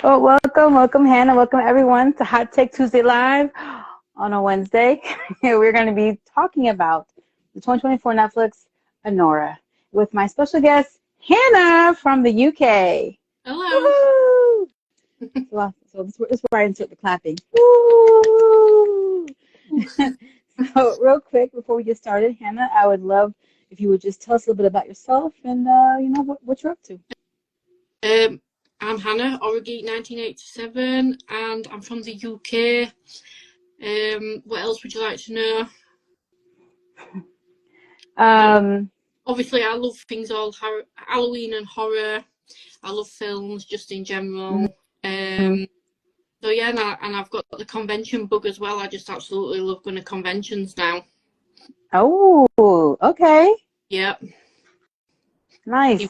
Well, welcome, Hannah. Welcome, everyone, to Hot Take Tuesday Live on a Wednesday. We're going to be talking about the 2024 Netflix Anora with my special guest, Hannah from the UK. Hello. So this is where I insert the clapping. Woo! So real quick, before we get started, Hannah, I would love if you would just tell us a little bit about yourself and, what you're up to. I'm Hannah, Orgeek 1987, and I'm from the UK. What else would you like to know? Obviously, I love things all Halloween and horror. I love films just in general. So yeah, and I've got the convention bug as well. I just absolutely love going to conventions now. Oh, okay. Yeah. Nice.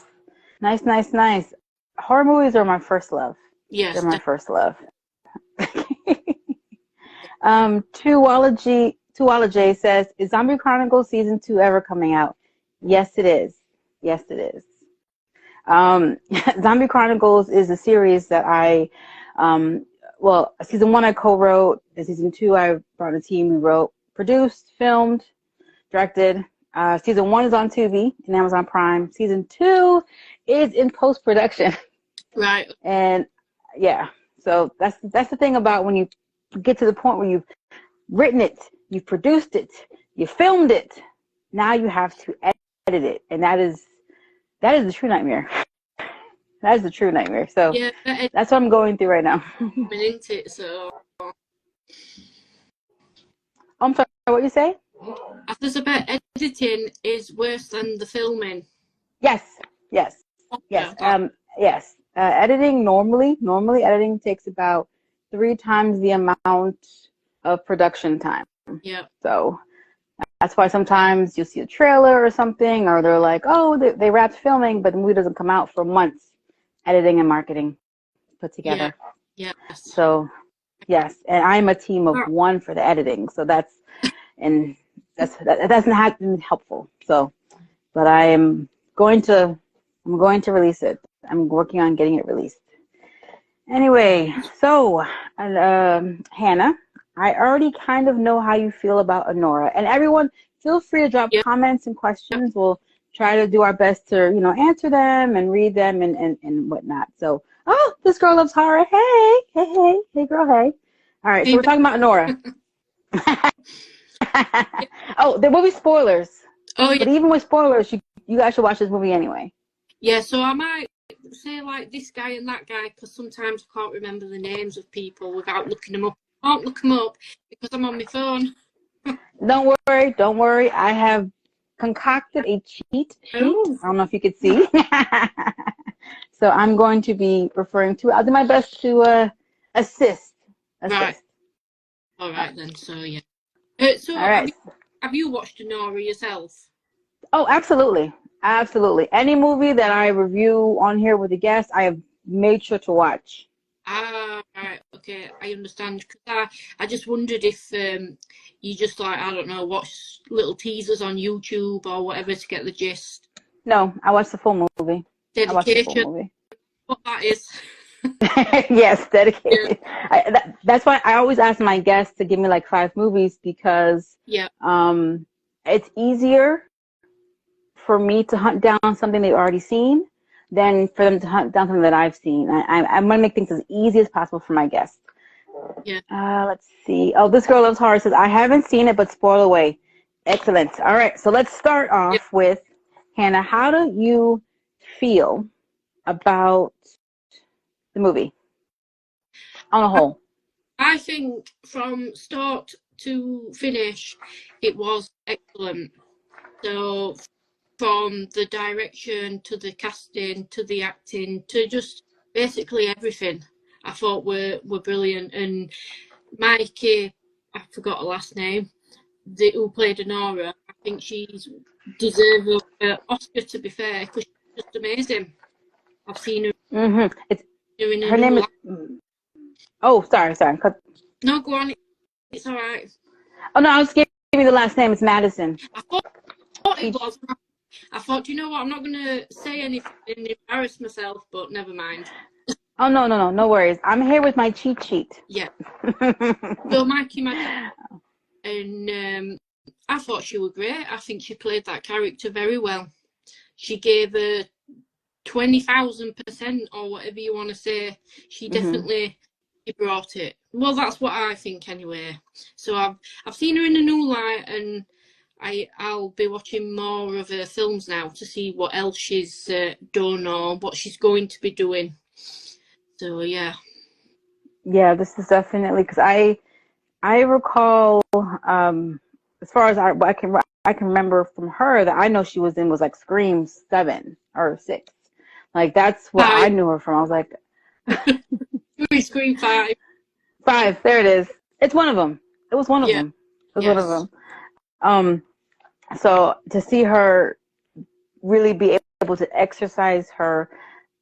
Horror movies are my first love. Yes. They're my first love. Tuology says, is Zombie Chronicles Season 2 ever coming out? Yes, it is. Zombie Chronicles is a series that Season 1 I co-wrote, and Season 2 I brought a team. We wrote, produced, filmed, directed. Season 1 is on Tubi and Amazon Prime. Season 2 is in post-production. Right. And yeah, so that's the thing about when you get to the point where you've written it, you've produced it, you filmed it, now you have to edit it, and that is the true nightmare. That is the true nightmare. So yeah, that's what I'm going through right now. I'm sorry, what you say? I about editing is worse than the filming. Yes. Editing normally editing takes about 3 times the amount of production time. Yeah. So that's why sometimes you'll see a trailer or something, or they're like, oh, they wrapped filming, but the movie doesn't come out for months. Editing and marketing put together. Yeah. Yes. So yes, and I'm a team of 1 for the editing. So that doesn't have been helpful. So, but I'm going to release it. I'm working on getting it released. Anyway, so Hannah, I already kind of know how you feel about Anora, and everyone, feel free to drop comments and questions. We'll try to do our best to answer them and read them and whatnot. So, oh, this girl loves horror. Hey girl, hey. All right, so we're talking about Anora. Oh, there will be spoilers. Oh, yeah. But even with spoilers, you guys should watch this movie anyway. Yeah, so I might say like this guy and that guy because sometimes I can't remember the names of people without looking them up. I can't look them up because I'm on my phone. Don't worry. I have concocted a cheat sheet. Oh. I don't know if you could see. So I'm going to be referring to it. I'll do my best to assist. Right. All right then. So yeah. So all right. Have you watched Anora yourself? Oh, absolutely. Any movie that I review on here with a guest, I have made sure to watch. Right. Okay, I understand. Cause I just wondered if you just watch little teasers on YouTube or whatever to get the gist. No, I watched the full movie. Dedication. What that is. Yes, dedicated. Yeah. That's why I always ask my guests to give me like 5 movies because it's easier for me to hunt down something they've already seen than for them to hunt down something that I've seen. I'm going to make things as easy as possible for my guests. Yeah. Let's see. Oh, this girl loves horror says, I haven't seen it, but spoil away. Excellent. All right, so let's start off with, Hannah, how do you feel about the movie on a whole? I think from start to finish, it was excellent. So from the direction to the casting to the acting to just basically everything, I thought were brilliant. And Mikey, I forgot her last name, who played Anora, I think she's deserved an Oscar, to be fair, because she's just amazing. I've seen her. Her name is. Oh, sorry. No, go on. It's all right. Oh no, I was giving you the last name. It's Madison. I thought it was. I thought, you know what? I'm not going to say anything and embarrass myself, but never mind. Oh, no worries. I'm here with my cheat sheet. Yeah. So Mikey Magic, and I thought she was great. I think she played that character very well. She gave her 20,000% or whatever you want to say. She definitely brought it. Well, that's what I think anyway. So I've seen her in a new light, and I'll be watching more of her films now to see what else she's done or what she's going to be doing. So yeah. Yeah, this is definitely because I recall as far as I can remember from her that I know she was in was like Scream 7 or 6. Like that's what I knew her from. I was like Scream 5. 5, there it is. It's one of them. It was one of them. It was one of them. So to see her really be able to exercise her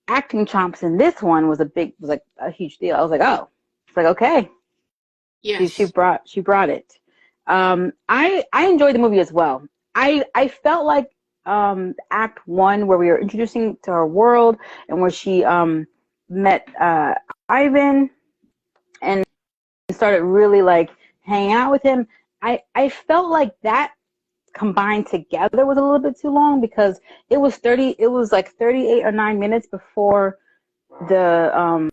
acting chops in this one was like a huge deal. I was like, oh, it's like okay. Yes. She brought it. I enjoyed the movie as well. I felt like Act 1 where we were introducing to her world and where she met Ivan and started really like hanging out with him. I felt like that combined together was a little bit too long because it was like 38 or 9 minutes before the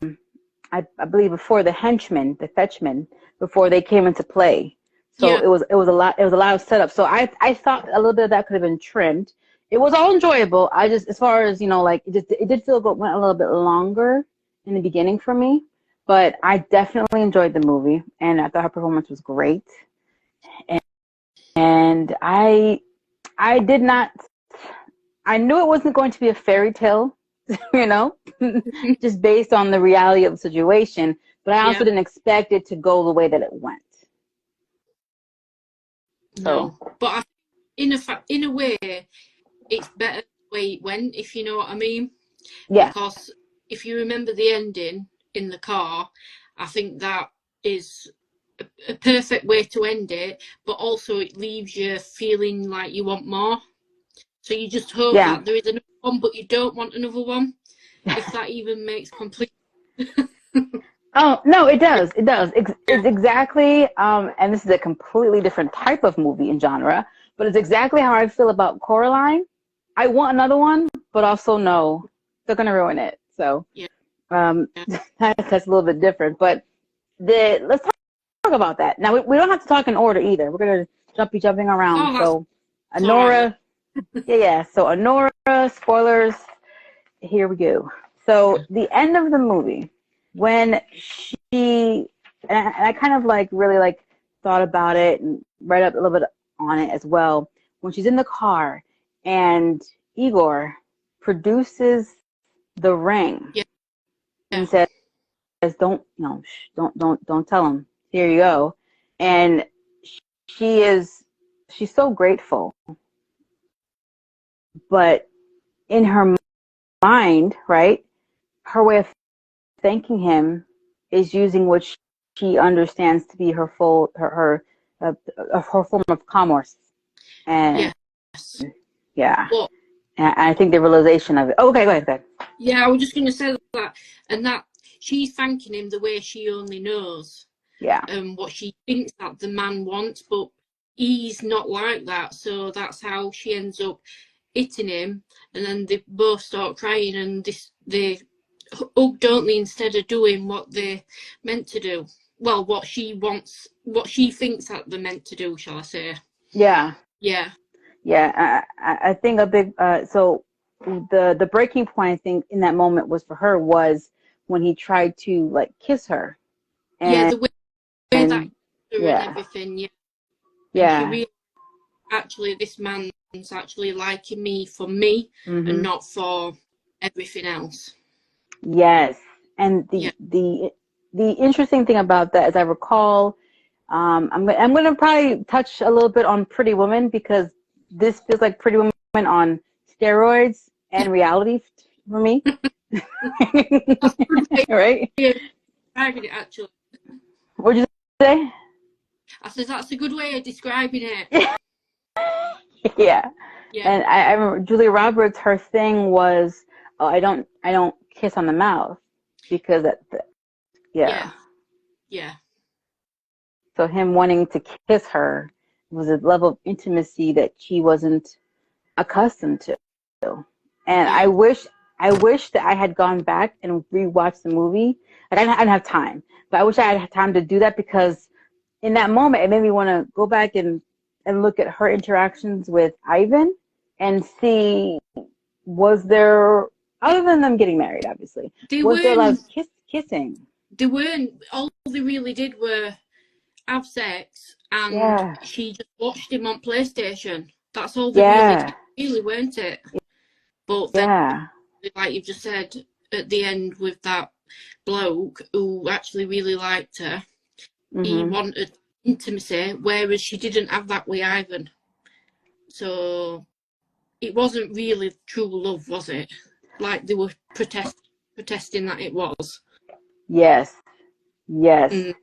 I believe before the henchmen, the fetchmen, before they came into play. So it was a lot of setup. So I thought a little bit of that could have been trimmed. It was all enjoyable. I just, as far as, like it did feel went a little bit longer in the beginning for me, but I definitely enjoyed the movie and I thought her performance was great. And I did not, I knew it wasn't going to be a fairy tale, just based on the reality of the situation. But I also didn't expect it to go the way that it went. No, but in a way, it's better the way it went, if you know what I mean. Yeah. Because if you remember the ending in the car, I think that is a perfect way to end it, but also it leaves you feeling like you want more. So you just hope that there is another one, but you don't want another one. If that even makes complete. Oh, no, it does. It does. It's exactly, and this is a completely different type of movie and genre, but it's exactly how I feel about Coraline. I want another one, but also no, they're going to ruin it. So that's a little bit different. But let's talk about that. Now, we don't have to talk in order either. We're going to be jumping around. So Anora, so Anora, spoilers, here we go. So the end of the movie, when and I kind of like really like thought about it and read up a little bit on it as well. When she's in the car and Igor produces the ring and says, don't tell him. Here you go. And she's so grateful. But in her mind, right, her way of thanking him is using what she understands to be her form of commerce. And Well, and I think the realization of it. Okay, go ahead. Yeah, I was just going to say that, and that she's thanking him the way she only knows. Yeah. What she thinks that the man wants, but he's not like that. So that's how she ends up hitting him, and then they both start crying, and they hug, don't they, instead of doing what they're meant to do. Well, what she wants, what she thinks that they're meant to do, shall I say? Yeah. Yeah. Yeah, I think a big so the breaking point I think in that moment was for her was when he tried to like kiss her. And, the way that and everything. And she realized, actually, this man's actually liking me for me and not for everything else. Yes, and the interesting thing about that, as I recall, I'm going to probably touch a little bit on Pretty Woman because this feels like Pretty Woman on steroids and reality for me. Right? Describing it, actually. What'd you say? I said that's a good way of describing it. Yeah. And I remember Julia Roberts, her thing was, oh, I don't kiss on the mouth. because Yeah. yeah. Yeah. So him wanting to kiss her was a level of intimacy that she wasn't accustomed to. And Yeah. I wish that I had gone back and rewatched the movie. Like I didn't have time, but I wish I had time to do that, because in that moment it made me want to go back and look at her interactions with Ivan and see, was there, other than them getting married, obviously, They was there a lot weren't. of kissing? They weren't. All they really did were have sex, and Yeah, she just watched him on PlayStation. That's all they really did, yeah, really, weren't it? But then, yeah. like you've just said, at the end with that bloke who actually really liked her, he Mhm. wanted intimacy, whereas she didn't have that with Ivan. So it wasn't really true love, was it? Like they were protesting that it was. Yes, yes. Mm.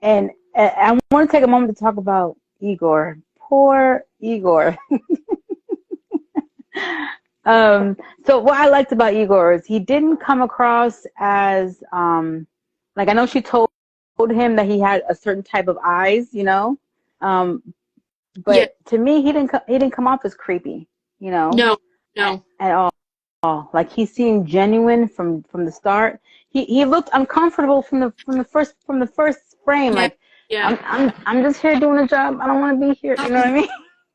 And I want to take a moment to talk about Igor. Poor Igor. So what I liked about Igor is he didn't come across as like, I know she told him that he had a certain type of eyes, um, Yeah. but to me he didn't come off as creepy, No. No. at all. Like, he seemed genuine from the start. He looked uncomfortable from the first frame. Yeah. Like, Yeah. I'm just here doing a job. I don't want to be here. You know what I mean?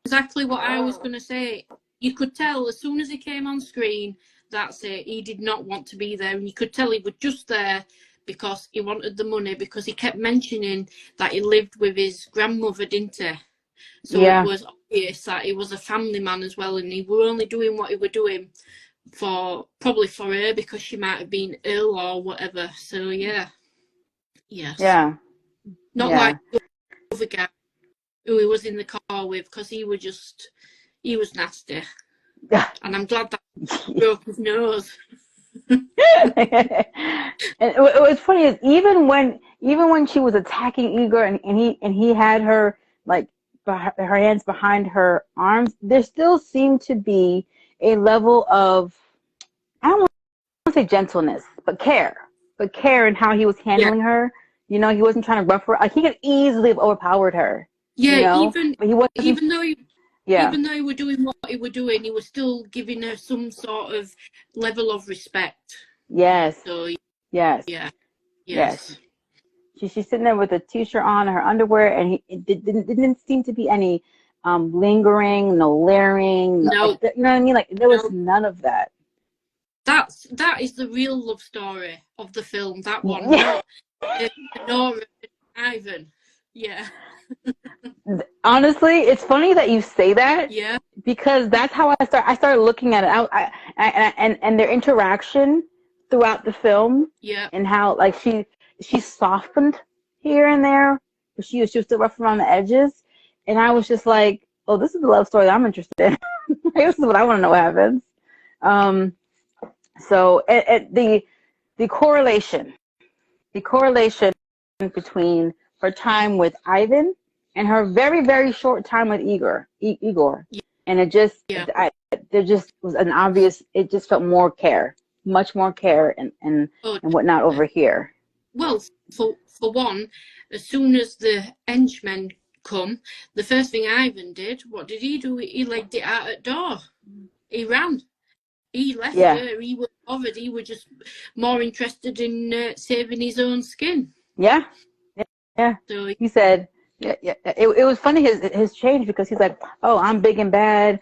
Exactly what I was going to say. You could tell as soon as he came on screen, that's it. He did not want to be there. And you could tell he was just there because he wanted the money, because he kept mentioning that he lived with his grandmother, didn't he? So it Yeah, was obvious that he was a family man as well. And he were only doing what he were doing probably for her, because she might have been ill or whatever. So, yeah. Yes. yeah, Not yeah. like the other guy who he was in the car with, because he was nasty. And I'm glad that he broke his nose. And what's funny is, even when she was attacking Igor, and he had her, like, her hands behind her arms, there still seemed to be a level of, I don't want to say gentleness, but care in how he was Yeah. handling her. He wasn't trying to rough her. Like, he could easily have overpowered her. Yeah, even But he wasn't. even though he, Yeah, even though he were doing what he were doing, he was still giving her some sort of level of respect. yes, So yes, yeah, yes. yes. She's sitting there with a t-shirt on, her underwear, and it didn't seem to be any lingering, no leering, no, like, No, you know what I mean? Like, there was no. none of that. That is the real love story of the film. That one, Yeah. not Anora and Ivan. Yeah, Honestly, it's funny that you say that, yeah, because that's how I started looking at it. And their interaction throughout the film, yeah, and how, like, she softened here and there, but she was still rough around the edges, and I was just like, oh, this is the love story that I'm interested in. This is what I want to know what happens. Um, so the correlation, the correlation between her time with Ivan and her very, very short time with Igor, and yeah. there just was an obvious. It just felt more care, much more care, Oh, and whatnot over here. well, for one, as soon as the henchmen come, the first thing Ivan did, what did he do? He legged it out at door. He ran. He left Yeah, her. He was bothered. He was just more interested in saving his own skin. yeah, yeah. So He said, yeah, yeah. It was funny, his change, because he's like, oh, I'm big and bad.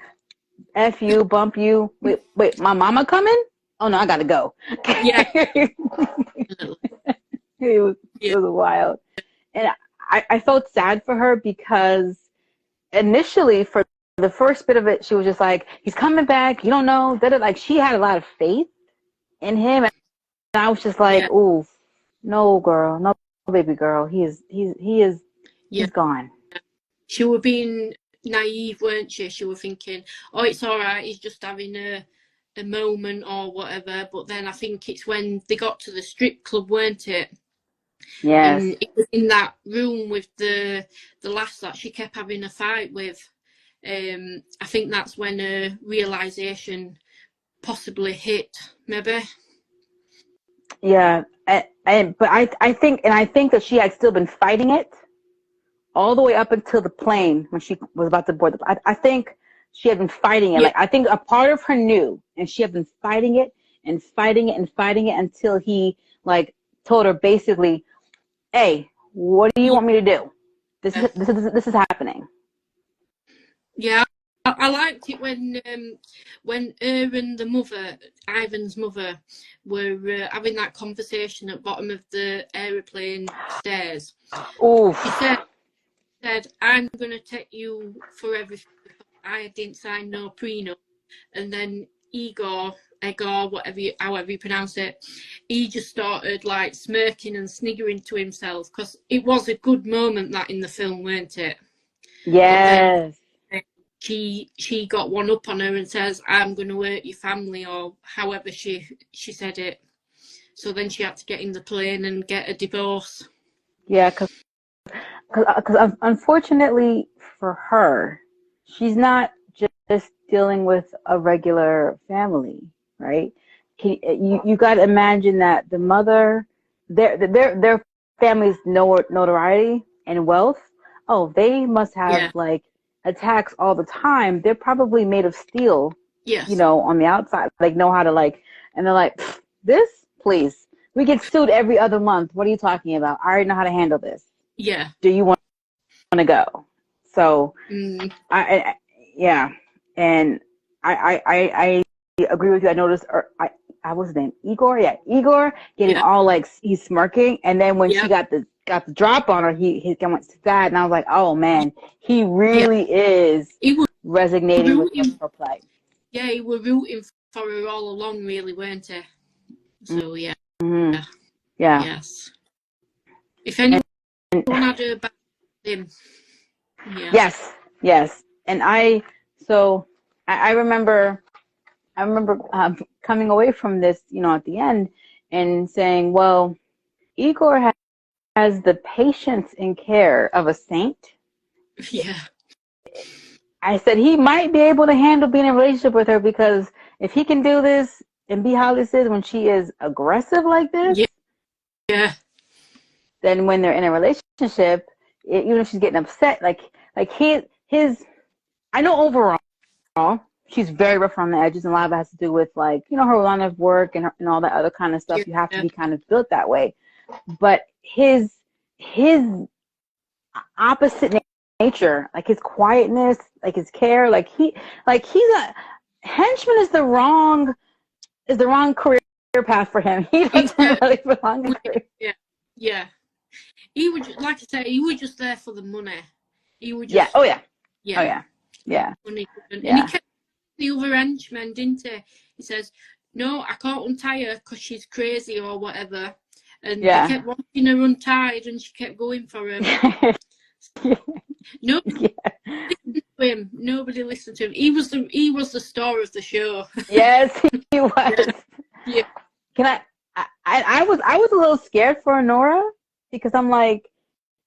F you, bump you. Wait, my mama coming? Oh no, I gotta go. yeah, It yeah, was wild. And I felt sad for her, because initially, for the first bit of it, she was just like, he's coming back, you don't know. Like, she had a lot of faith in him. And I was just like, yeah, ooh, no, girl, no, baby girl. yeah. He's gone. She was being naive, weren't she? She was thinking, oh, it's all right. He's just having a moment or whatever. But then I think it's when they got to the strip club, weren't it? Yes. And it was in that room with the lass that she kept having a fight with. I think that's when a realization possibly hit, maybe. Yeah, I think that she had still been fighting it all the way up until the plane when she was about to board I think she had been fighting it. Yeah, Like I think a part of her knew, and she had been fighting it and fighting it and fighting it until he like told her basically, "Hey, what do you yeah, want me to do? This is happening." yeah. I liked it when her and the mother, Ivan's mother, were having that conversation at the bottom of the aeroplane stairs. Oof. She said, "I'm going to take you for everything because I didn't sign no prenup." And then Igor, however you pronounce it, he just started like smirking and sniggering to himself because it was a good moment that in the film, weren't it? But then Yes. she got one up on her and says, "I'm going to hurt your family," or however she said it. So then she had to get in the plane and get a divorce. Yeah, because unfortunately for her, she's not just dealing with a regular family, right? You got to imagine that the mother, their family's notoriety and wealth. Oh, they must have Yeah. like attacks all the time. They're probably made of steel, Yes. on the outside. Like know how to like, and they're like, this, please. We get sued every other month. What are you talking about? I already know how to handle this. Yeah. Do you want to go? So yeah, and I agree with you. I noticed, I was his name, Igor. Yeah, Igor getting Yeah. all like he's smirking, and then when she Yeah. got the drop on her, he went sad, and I was like, oh man, he Yeah. really is He was resonating with rooting. her plight. Yeah, he was rooting for her all along, really, weren't he? So yeah. Mm-hmm. Yeah. Yes. If anyone And had her back, him. Yeah. yes, and I remember coming away from this, at the end and saying, well, Igor has the patience and care of a saint. Yeah. I said he might be able to handle being in a relationship with her because if he can do this and be how this is when she is aggressive like this, Yeah. Yeah. then when they're in a relationship, even if she's getting upset, like his, I know overall she's very rough on the edges, and a lot of it has to do with like her line of work and all that other kind of stuff. You have to Yeah. be kind of built that way, but his opposite nature, like his quietness, like his care, he's a henchman is the wrong career path for him. He doesn't really belong in career. Yeah. Yeah. He would, like I say, he was just there for the money. He would just. Yeah. Oh yeah. Yeah. Oh yeah. Yeah. And Yeah. he kept the other henchman, didn't he? He says, "No, I can't untie her because she's crazy or whatever." And they kept wanting her untied, and she kept going for him. Nobody listened to him. Nobody listened to him. He was the star of the show. Yes, he was. Yeah. Can I was a little scared for Anora because I'm like,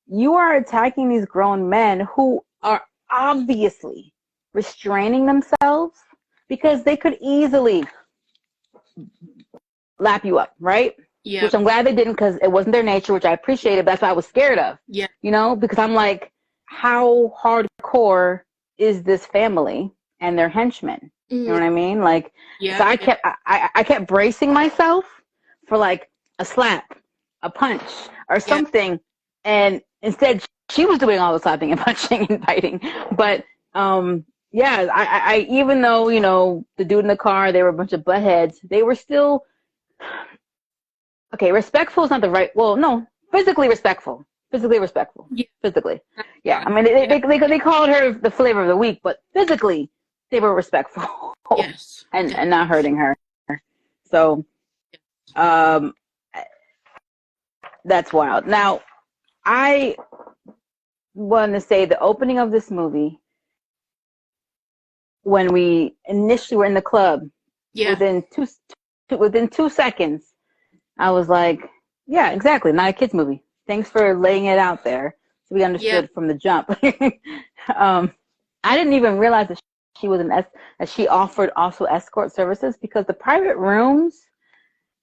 you are attacking these grown men who are obviously restraining themselves because they could easily lap you up, right? Yeah. Which I'm glad they didn't because it wasn't their nature, which I appreciated. But that's what I was scared of. Yeah. Because I'm like, how hardcore is this family and their henchmen? You know what I mean? Like, so I kept bracing myself for like a slap, a punch, or something, and instead she was doing all the slapping and punching and fighting. But yeah, I even though the dude in the car, they were a bunch of buttheads, they were still okay. Respectful is not the right. Well, no, physically respectful. Yeah. Physically, yeah. I mean, they called her the flavor of the week, but physically, they were respectful. Yes. and not hurting her. So, that's wild. Now, I want to say the opening of this movie, when we initially were in the club, within 2 seconds, I was like, yeah, exactly, not a kids movie. Thanks for laying it out there, so we understood from the jump. I didn't even realize that she was that she offered also escort services because the private rooms,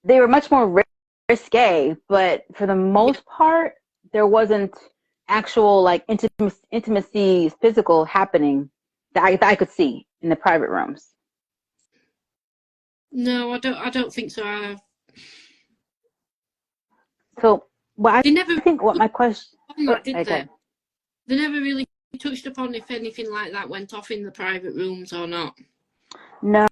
they were much more risque, but for the most part, there wasn't actual like intimacy, physical happening that I could see in the private rooms. No, I don't think so. So, well, They never I think what my question. that, did they? They never really touched upon if anything like that went off in the private rooms or not. No,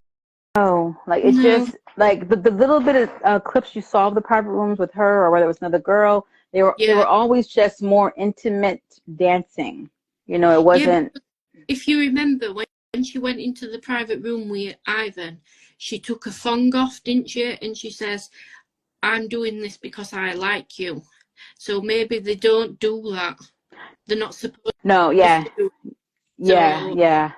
like it's just like the little bit of clips you saw of the private rooms with her, or whether it was another girl. They were always just more intimate dancing. You know, it wasn't. Yeah, if you remember when she went into the private room with Ivan, she took a thong off, didn't she? And she says, "I'm doing this because I like you." So maybe they don't do that. They're not supposed. No, yeah, to. yeah.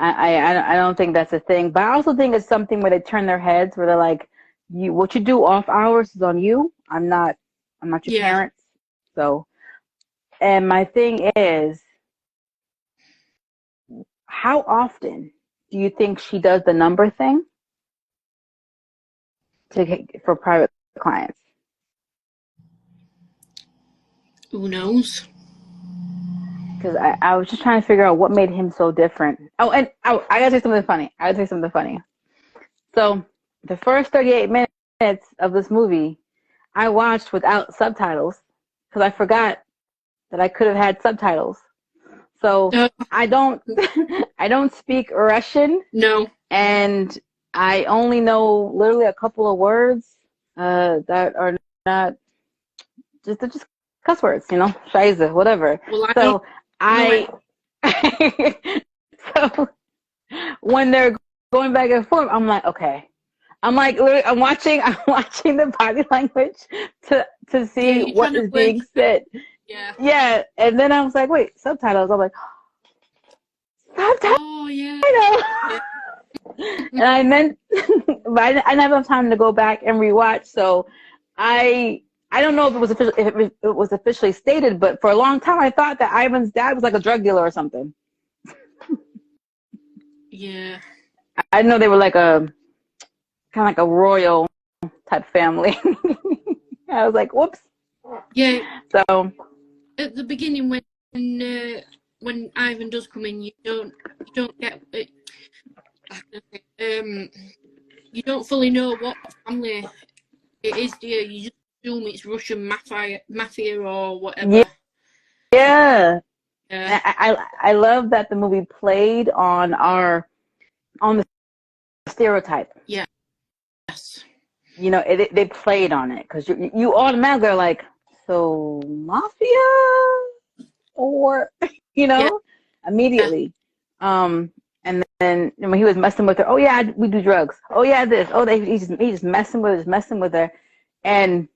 I don't think that's a thing, but I also think it's something where they turn their heads, where they're like, what you do off hours is on you. I'm not your parents. So, and my thing is, how often do you think she does the number thing for private clients? Who knows? Because I was just trying to figure out what made him so different. Oh, and I gotta say something funny. So the first 38 minutes of this movie, I watched without subtitles because I forgot that I could have had subtitles. So I don't speak Russian. No. And I only know literally a couple of words that are not just cuss words, you know, scheiße, whatever. Well, so when they're going back and forth, I'm like, okay. I'm like, literally, I'm watching the body language to see what is being said. Yeah. Yeah. And then I was like, wait, subtitles. I'm like, subtitles. Oh, yeah. I know. And I meant, but I didn't have enough time to go back and rewatch. So I don't know if it was officially stated, but for a long time I thought that Ivan's dad was like a drug dealer or something. Yeah. I know they were like kind of like a royal type family. I was like, whoops. Yeah. So at the beginning, when Ivan does come in, you don't get it. You don't fully know what family it is, do you? You just assume it's Russian mafia or whatever. Yeah. I love that the movie played on the stereotype. Yeah. Yes. You know, they played on it because you automatically are like, so mafia or immediately. And then when he was messing with her, oh yeah, we do drugs. Oh yeah, this. Oh, he's just messing with her. And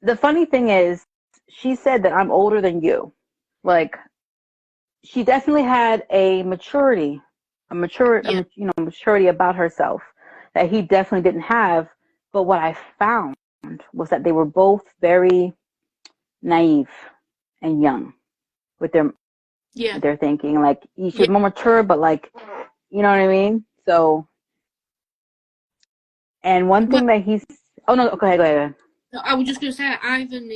the funny thing is, she said that I'm older than you. Like, she definitely had a maturity about herself that he definitely didn't have. But what I found was that they were both very naive and young with their thinking. Like, she's more mature, but like, you know what I mean? So, and one thing that oh no, go ahead. I was just going to say, Ivan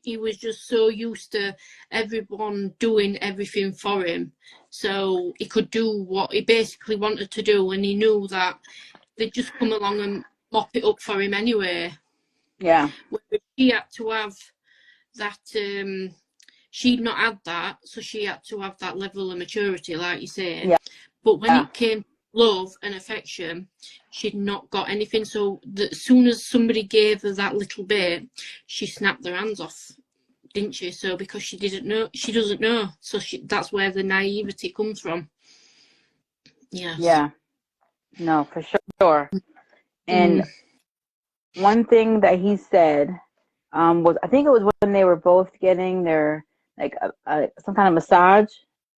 he was just so used to everyone doing everything for him. So he could do what he basically wanted to do, and he knew that they'd just come along and mop it up for him anyway. Yeah. Whereas she had to have that, she'd not had that, so she had to have that level of maturity, like you say. Yeah. But when it came to love and affection, she'd not got anything. So as soon as somebody gave her that little bit, she snapped their hands off, didn't she? So because she doesn't know. So that's where the naivety comes from. Yes. Yeah. No, for sure. And one thing that he said was, I think it was when they were both getting their like some kind of massage,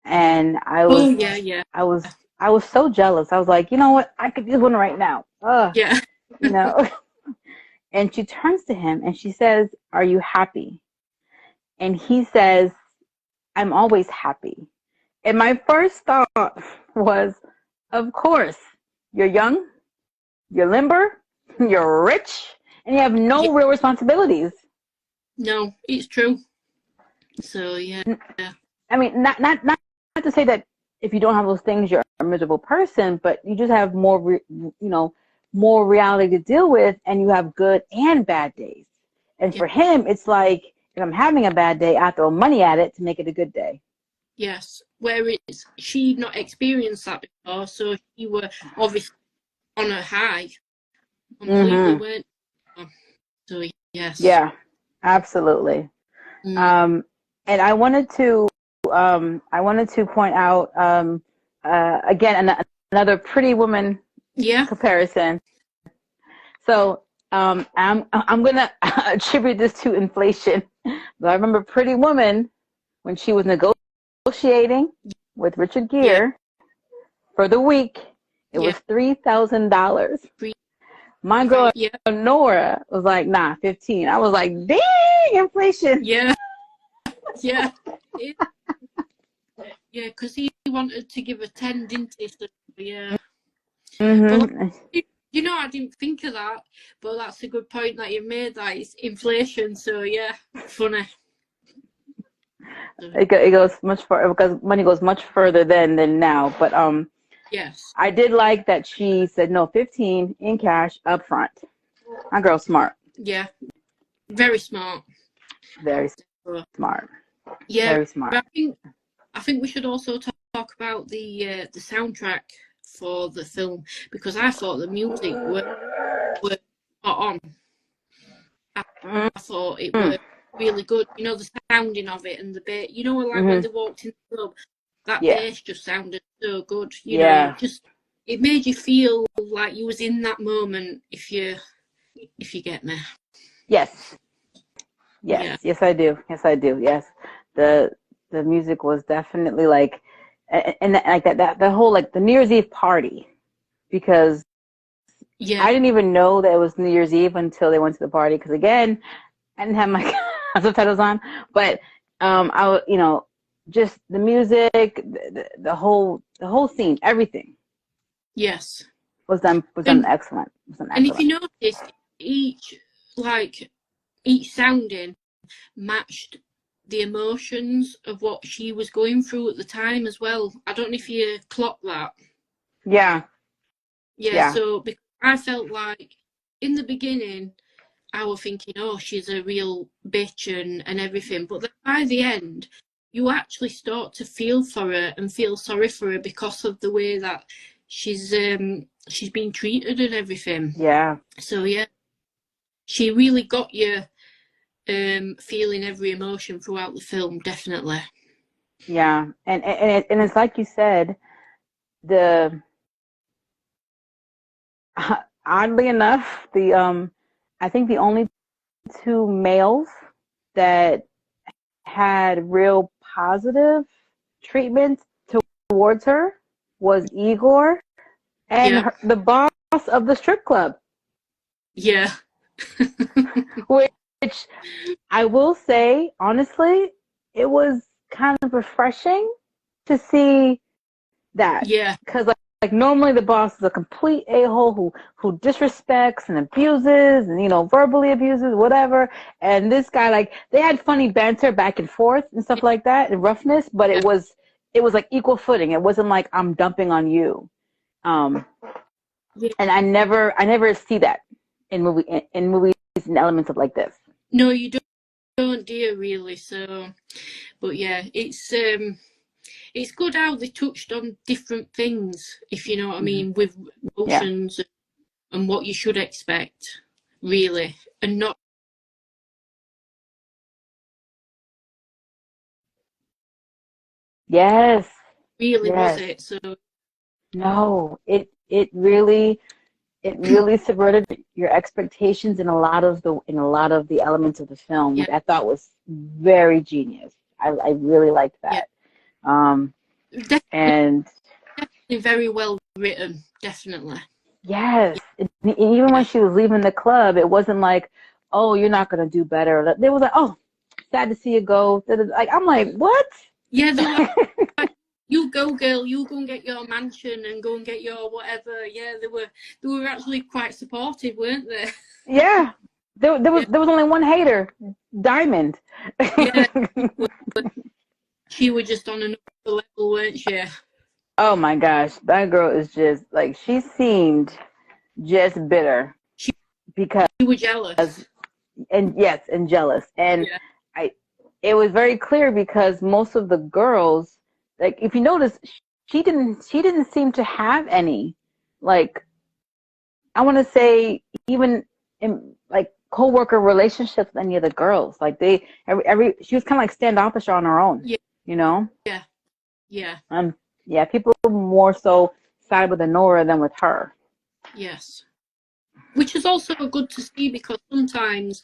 and I was so jealous. I was like, you know what? I could use one right now. Yeah. You know. And she turns to him and she says, "Are you happy?" And he says, "I'm always happy." And my first thought was, of course, you're young, you're limber, you're rich, and you have no real responsibilities. No, it's true. So yeah. I mean, not to say that if you don't have those things, you're a miserable person, but you just have more, more reality to deal with, and you have good and bad days. And for him, it's like, if I'm having a bad day, I throw money at it to make it a good day. Yes, whereas she'd not experienced that before, so she were obviously on a high, completely weren't. So yes. Yeah, absolutely. And I wanted to point out again another Pretty Woman comparison. So I'm gonna attribute this to inflation. But I remember Pretty Woman when she was negotiating with Richard Gere for the week. It was $3,000. My girl Anora was like, nah, 15. I was like, dang, inflation. Yeah. Yeah. Yeah, because he wanted to give her 10, didn't he? So, yeah. But, you know, I didn't think of that, but that's a good point that you made, that it's inflation. So, yeah, funny. It goes much further, because money goes much further then than now. But yes, I did like that she said no, 15 in cash up front. My girl's smart. Yeah, very smart. Very smart. Yeah, very smart. But I think we should also talk about the soundtrack for the film, because I thought the music were spot on. I thought it was really good. You know, the sounding of it and the bass. You know, like when they walked in the club, that bass just sounded so good. You know, it made you feel like you was in that moment. If you get me. Yes, I do. Yes, I do. Yes, the music was definitely like, and like that the whole, like, the New Year's Eve party, because I didn't even know that it was New Year's Eve until they went to the party. Because again, I didn't have my subtitles on, but I was, just the music, the whole scene, everything. Yes, was done excellent. And if you notice, each sounding matched the emotions of what she was going through at the time as well. I don't know if you clocked that. Yeah. So because I felt like in the beginning I was thinking, oh, she's a real bitch and everything, but then by the end you actually start to feel for her and feel sorry for her because of the way that she's been treated and everything. Yeah. So yeah, she really got you feeling every emotion throughout the film, definitely. Yeah, and it's like you said, oddly enough, I think the only two males that had real positive treatment towards her was Igor and the boss of the strip club. Yeah. Which I will say, honestly, it was kind of refreshing to see that. Yeah. Because like normally the boss is a complete a-hole who disrespects and abuses and verbally abuses, whatever. And this guy, like, they had funny banter back and forth and stuff like that and roughness, but it was like equal footing. It wasn't like I'm dumping on you. And I never see that in movies and elements of like this. No, you don't, dear, really. So, but yeah, it's good how they touched on different things, if you know what I mean, with emotions and what you should expect, really, and not. Yes. Really, was it? So. No, it really subverted your expectations in a lot of the elements of the film, which I thought was very genius. I really liked that. Definitely very well written, definitely. Yes. Even when she was leaving the club, it wasn't like, oh, you're not going to do better. They were like, oh, sad to see you go. Like, I'm like, what? Yeah, they're like, you go, girl, you go and get your mansion and go and get your whatever. Yeah, they were actually quite supportive, weren't they? Yeah. There was only one hater, Diamond. Yeah, she was just on another level, weren't she? Oh my gosh, that girl is just like, she seemed just bitter She because, was jealous. and yes, and jealous. And Yeah. it was very clear because most of the girls, like if you notice, she didn't seem to have any, like, I want to say, even in like co-worker relationships with any of the girls. Like every she was kind of like standoffish on her own, Yeah. you know? Yeah. Yeah. Yeah, people more so side with Anora than with her. Yes. Which is also good to see, because sometimes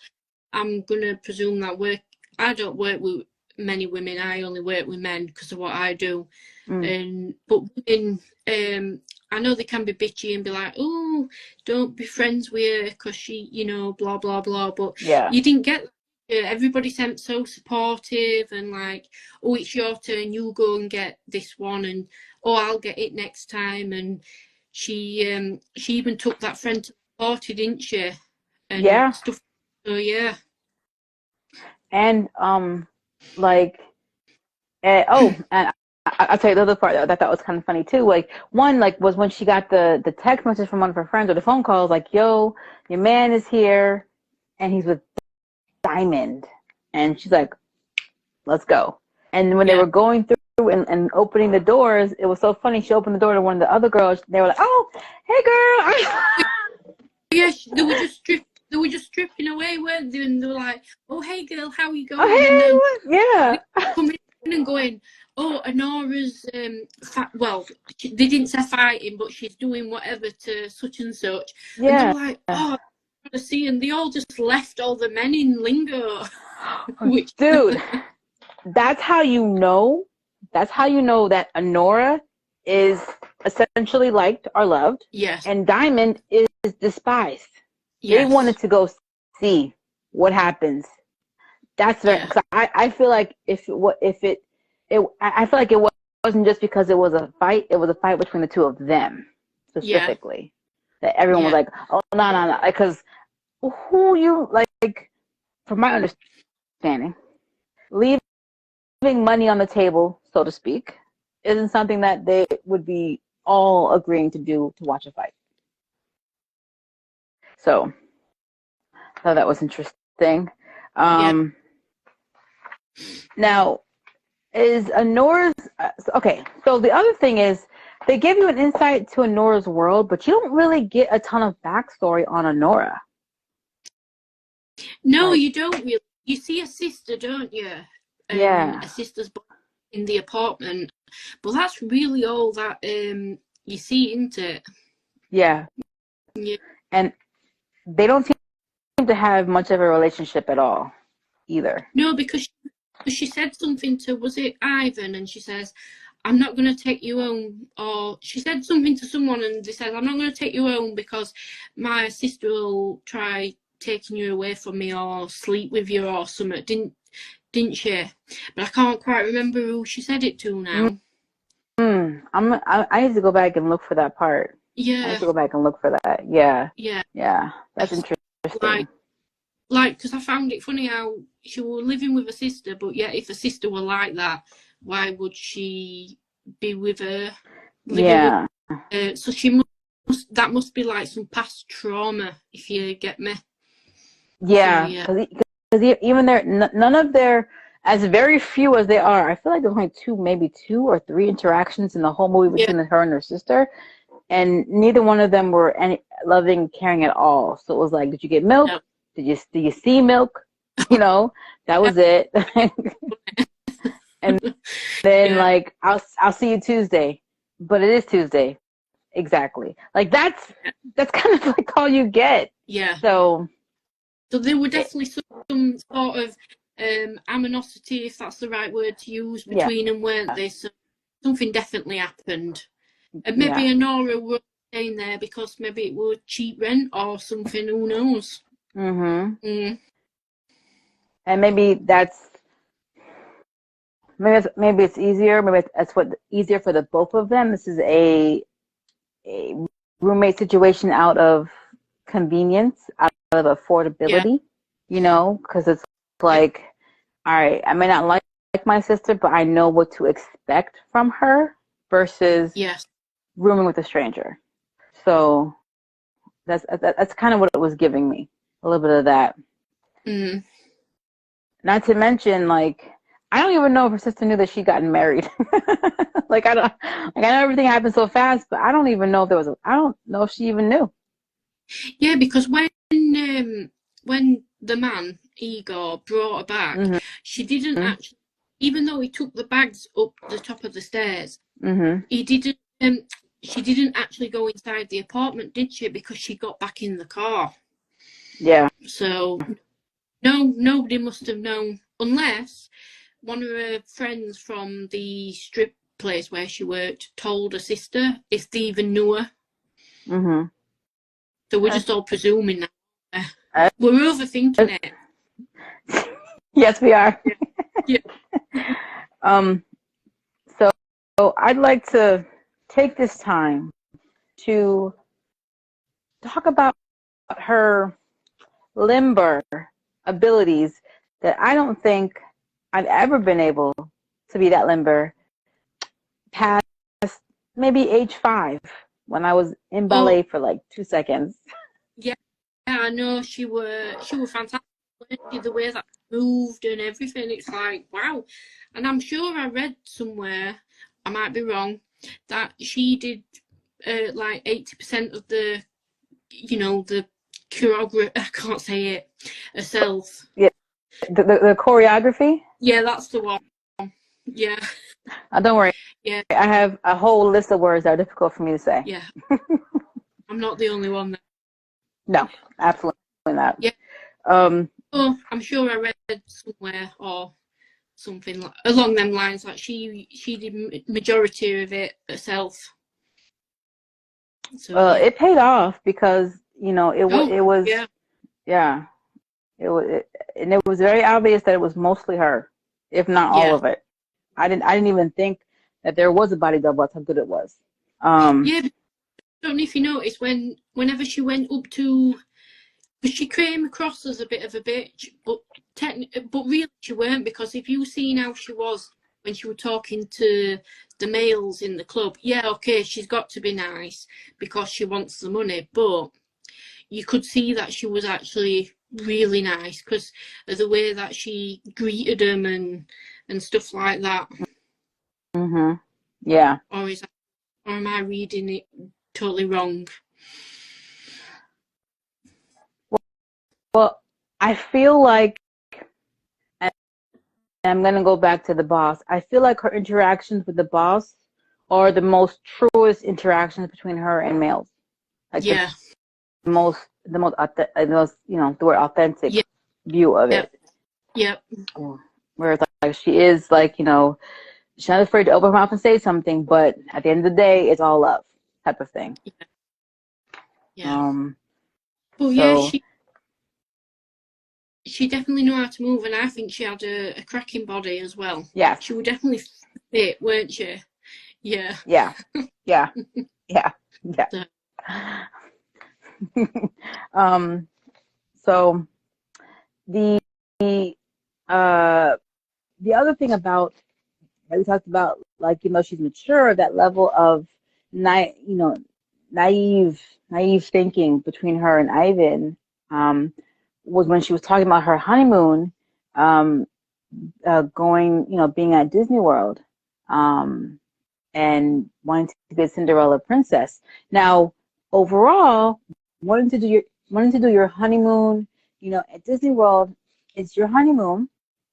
I'm going to presume that I don't work with many women. I only work with men because of what I do. But women, I know they can be bitchy and be like, oh, don't be friends with her because she, blah, blah, blah. But Yeah. you didn't get that. Everybody seemed so supportive and like, oh, it's your turn, you go and get this one, and oh, I'll get it next time. And she even took that friend to the party, didn't she? And Yeah. stuff. So yeah. And like, and I'll tell you the other part that I thought was kind of funny too. Like, one, like, was when she got the text message from one of her friends, or the phone calls, like, yo, your man is here and he's with Diamond. And she's like, let's go. And when they were going through and opening the doors, it was so funny. She opened the door to one of the other girls. They were like, oh, hey, girl. Yes, they were just stripping away, weren't they? And they were like, oh, hey, girl, how are you going? Oh, hey, and then yeah. coming in and going, oh, Anora's, well, they didn't say fighting, but she's doing whatever to such and such. Yeah. And they were like, oh, to see, and they all just left all the men in lingo. Dude, that's how you know that Anora is essentially liked or loved. Yes. And Diamond is despised. Yes. They wanted to go see what happens. That's very. Yeah. I feel like I feel like it wasn't just because it was a fight. It was a fight between the two of them specifically. Yeah. That everyone was like, oh, no, because who you like, from my understanding, leaving money on the table, so to speak, isn't something that they would be all agreeing to do to watch a fight. So I thought that was interesting. Now, is Anora's okay? So the other thing is, they give you an insight to Anora's world, but you don't really get a ton of backstory on Anora. No, like, you don't really. You see a sister, don't you? Yeah. A sister's in the apartment, but that's really all that you see, isn't it? Yeah. Yeah. And they don't seem to have much of a relationship at all, either. No, because she said something to, was it Ivan? And she says, I'm not going to take you home. Or she said something to someone and they said, I'm not going to take you home because my sister will try taking you away from me or sleep with you or something. Didn't she? But I can't quite remember who she said it to now. I need to go back and look for that part. Yeah. I need to go back and look for that. Yeah. Yeah. Yeah. That's interesting. Like, because I found it funny how she was living with a sister, but yet if a sister were like that, why would she be with her? Yeah. So that must be like some past trauma, if you get me. Yeah. Because even none of their, as very few as they are, I feel like there's only maybe two or three interactions in the whole movie between her and her sister. And neither one of them were any loving, caring at all. So it was like, did you get milk? No. Did you see milk? You know, that was it. And then like, I'll see you Tuesday, but it is Tuesday. Exactly. Like that's kind of like all you get. Yeah. So there were definitely some sort of animosity, if that's the right word to use, between them, weren't they? So something definitely happened. And maybe Anora was staying there because maybe it was cheap rent or something, who knows? And maybe maybe it's easier. Maybe that's easier for the both of them. This is a roommate situation out of convenience, out of affordability, you know, because it's like, all right, I may not like my sister, but I know what to expect from her versus rooming with a stranger. So that's kind of what it was giving me, a little bit of that. Mm. Not to mention, like, I don't even know if her sister knew that she'd gotten married. Like, I know everything happened so fast, but I don't even know if I don't know if she even knew. Yeah, because when the man, Igor, brought her back, Mm-hmm. she didn't actually, even though he took the bags up the top of the stairs, he didn't, she didn't actually go inside the apartment, did she? Because she got back in the car. Yeah. So, no, nobody must have known, unless one of her friends from the strip place where she worked told her sister, if they even knew her. Mm-hmm. So we're just all presuming that. We're overthinking it. Yes, we are. Yeah. So I'd like to take this time to talk about her limber abilities that I don't think I've ever been able to be that limber past maybe age 5 when I was in ballet for like 2 seconds. Yeah, I know she were fantastic. The way that moved and everything, it's like wow. And I'm sure I read somewhere, I might be wrong, that she did like 80% of the, you know, the choreography. I can't say it herself. Yeah, the choreography. Yeah, that's the one. Yeah. Don't worry. Yeah. I have a whole list of words that are difficult for me to say. Yeah. I'm not the only one. No, absolutely not. Yeah. I'm sure I read somewhere or something like, along them lines, like she did majority of it herself. So it paid off because, you know, it was and it was very obvious that it was mostly her, if not all of it. I didn't even think that there was a body double. That's how good it was. Yeah, I don't know if you noticed whenever she went up to, because she came across as a bit of a bitch, but really she weren't, because if you seen how she was when she was talking to the males in the club, yeah, okay, she's got to be nice because she wants the money, but you could see that she was actually really nice because of the way that she greeted them and stuff like that. Mm-hmm. Yeah. Or am I reading it totally wrong? Well, I feel like, and I'm going to go back to the boss. I feel like her interactions with the boss are the most truest interactions between her and males. Like the most, you know, the word authentic view of it. Yep. Where it's like she is like, you know, she's not afraid to open her mouth and say something, but at the end of the day, it's all love type of thing. Yeah. Well, yeah, she definitely knew how to move, and I think she had a cracking body as well. Yeah. She was definitely fit, weren't she? Yeah. Yeah. Yeah. Yeah. Yeah. So the other thing about that we talked about, like, you know, she's mature, that level of naive thinking between her and Ivan, was when she was talking about her honeymoon, going, you know, being at Disney World, and wanting to be a Cinderella princess. Now, overall, wanting to do your honeymoon, you know, at Disney World, it's your honeymoon,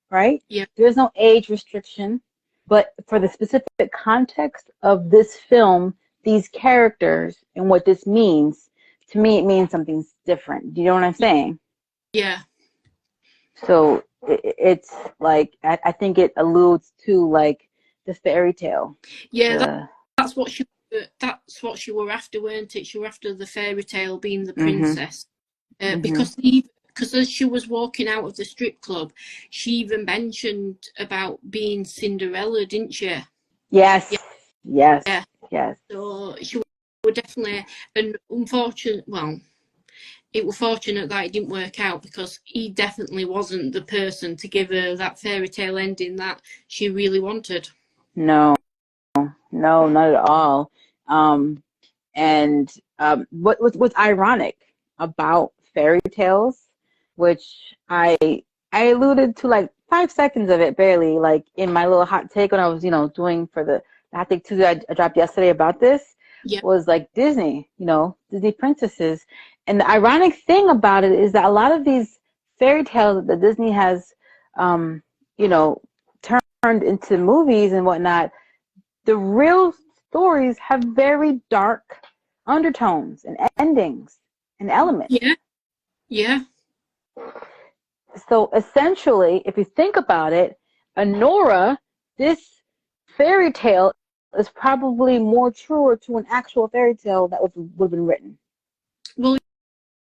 right? Yeah. There's no age restriction, but for the specific context of this film, these characters and what this means, to me, it means something different. Do you know what I'm saying? Yeah. So it's like, I think it alludes to like the fairy tale. Yeah, that's what she were after, weren't it? She were after the fairy tale, being the princess. Because as she was walking out of the strip club, she even mentioned about being Cinderella, didn't she? Yes. Yes. Yes. So she were definitely, and unfortunately, well, it was fortunate that it didn't work out, because he definitely wasn't the person to give her that fairy tale ending that she really wanted. No, not at all. And what's ironic about fairy tales, which I alluded to like 5 seconds of it barely, like in my little hot take when I was, doing for the hot take Tuesday I dropped yesterday about this, Yeah. was like Disney, Disney princesses. And the ironic thing about it is that a lot of these fairy tales that Disney has, you know, turned into movies and whatnot, the real stories have very dark undertones and endings and elements. Yeah. Yeah. So essentially, if you think about it, Anora, this fairy tale is probably more truer to an actual fairy tale that would have been written. Well,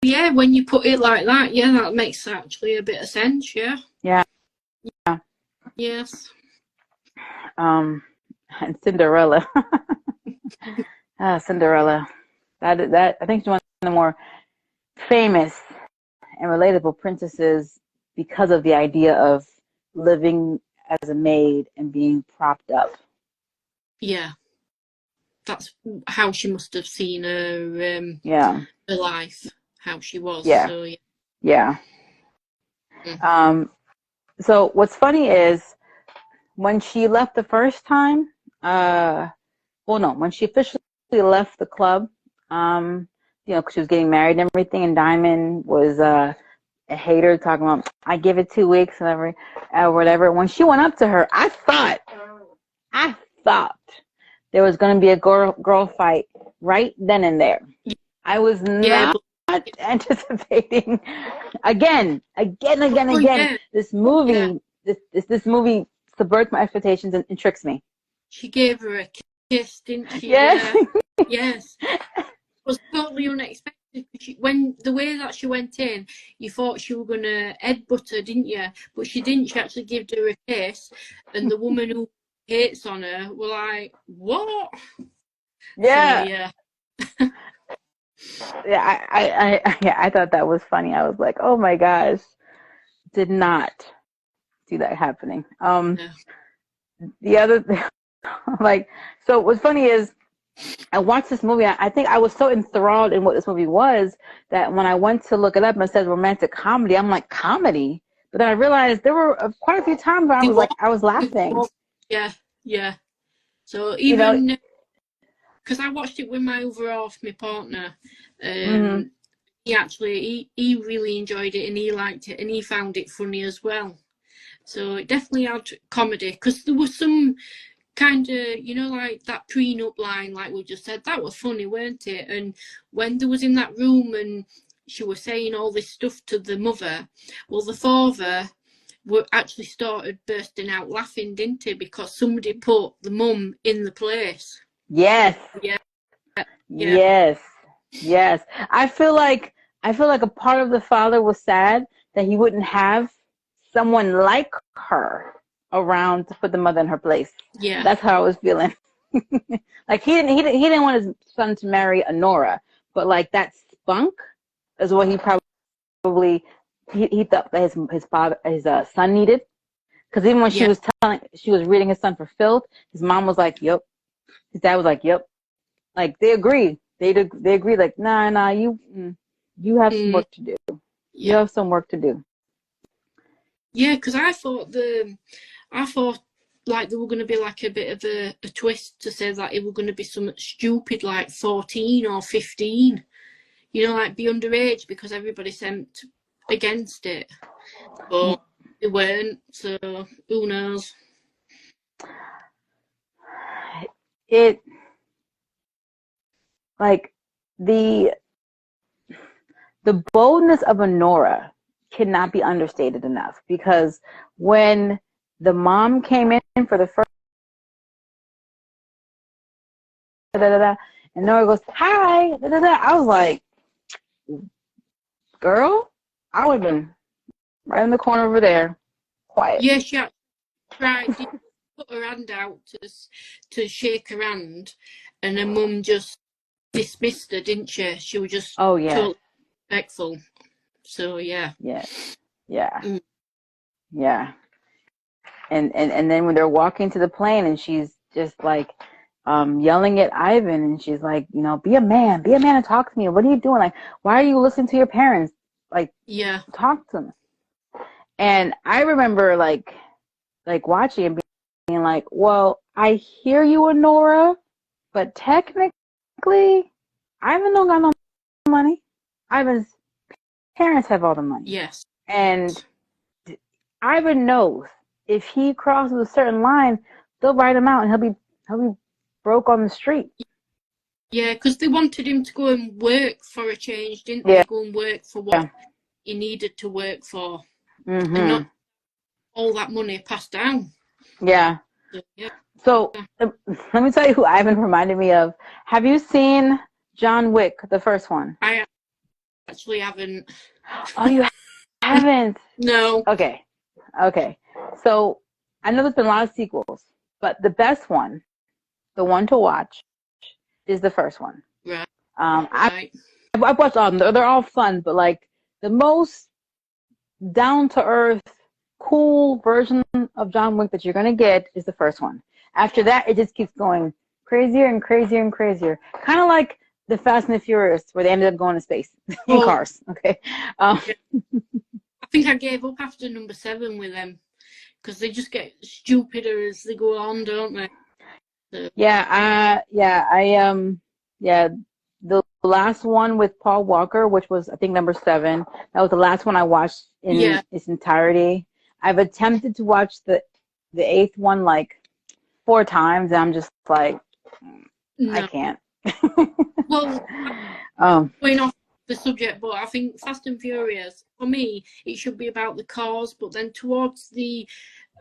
yeah, when you put it like that, yeah, that makes actually a bit of sense, yeah. Yeah. Yes. And Cinderella. Cinderella. That I think she's one of the more famous and relatable princesses because of the idea of living as a maid and being propped up. Yeah. That's how she must have seen her her life, how she was. Yeah. So yeah. So what's funny is when she left the first time, when she officially left the club, because she was getting married and everything, and Diamond was a hater, talking about, I give it 2 weeks and whatever. When she went up to her, I thought there was going to be a girl fight right then and there. I was not anticipating again. This movie, this movie subverts my expectations and tricks me. She gave her a kiss, didn't she? Yes. Yes. It was totally unexpected. When the way that she went in, you thought she was going to headbutt her, didn't you? But she didn't. She actually gave her a kiss, and the woman who hates on her were like, "What?" Yeah. So, I thought that was funny. I was like, oh my gosh, did not see that happening. The other, so what's funny is I watched this movie. I think I was so enthralled in what this movie was that when I went to look it up and it says romantic comedy, I'm like, comedy? But then I realized there were quite a few times where I was laughing. Yeah. So even because I watched it with my other half, my partner, he really enjoyed it and he liked it and he found it funny as well. So it definitely had comedy, because there was some kind of, like that prenup line, like we just said, that was funny, weren't it? And when they was in that room and she was saying all this stuff to the mother, well, the father actually started bursting out laughing, didn't he? Because somebody put the mum in the place. Yes. Yeah. Yes. I feel like a part of the father was sad that he wouldn't have someone like her around to put the mother in her place. Yeah. That's how I was feeling. Like he didn't want his son to marry Anora, but like that spunk is what he probably he thought that his son needed. Because even when she was reading his son for filth, his mom was like, "Yep." His dad was like, "Yep." Like they agree. They agree. Like, nah, you have some work to do. You have some work to do. Yeah, because I thought like there were going to be like a bit of a twist to say that it was going to be something stupid like 14 or 15, like be underage, because everybody sent against it, but they weren't. So who knows? It like the boldness of Anora cannot be understated enough, because when the mom came in for the first and Nora goes, "Hi," I was like, girl, I would have been right in the corner over there, quiet. Yeah, she tried to put her hand out to shake her hand, and her mum just dismissed her, didn't she? She was just totally, respectful. So yeah. Yeah. And then when they're walking to the plane and she's just like yelling at Ivan, and she's like, be a man and talk to me. What are you doing? Like, why are you listening to your parents? Like, talk to them. And I remember like watching and being like, well, I hear you, Anora, but technically Ivan don't got no money. Ivan's parents have all the money. Yes. And Ivan knows if he crosses a certain line, they'll write him out and he'll be broke on the street. Yeah, because they wanted him to go and work for a change, didn't they? Go and work for what he needed to work for. Mm-hmm. And not all that money passed down. Yeah. So let me tell you who Ivan reminded me of. Have you seen John Wick, the first one? I actually haven't. Oh, you haven't? No. Okay. So I know there's been a lot of sequels, but the best one, the one to watch, is the first one. Right. I've watched all of them. They're all fun, but like the most down to earth, cool version of John Wick that you're gonna get is the first one. After that, it just keeps going crazier and crazier and crazier. Kind of like the Fast and the Furious, where they ended up going to space in cars. Okay. I think I gave up after number 7 with them because they just get stupider as they go on, don't they? So. The last one with Paul Walker, which was I think number 7, that was the last one I watched in its entirety. I've attempted to watch the 8th one like 4 times, and I'm just like, no. I can't. Well, going off the subject, but I think Fast and Furious, for me, it should be about the cars, but then towards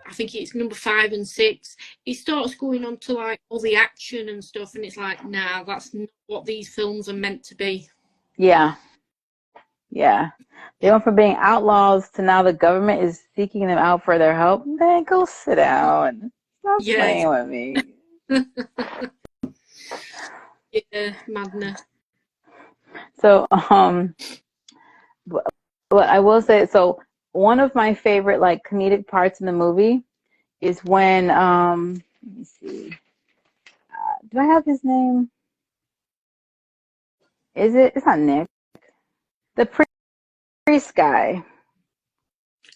I think it's number 5 and 6, it starts going on to like all the action and stuff, and it's like, nah, that's not what these films are meant to be. Yeah. They went from being outlaws to now the government is seeking them out for their help. Man, go sit down. Stop playing with me. Yeah, madness. So, but I will say, so one of my favorite like comedic parts in the movie is when let me see, do I have his name? It's not Nick, the priest guy,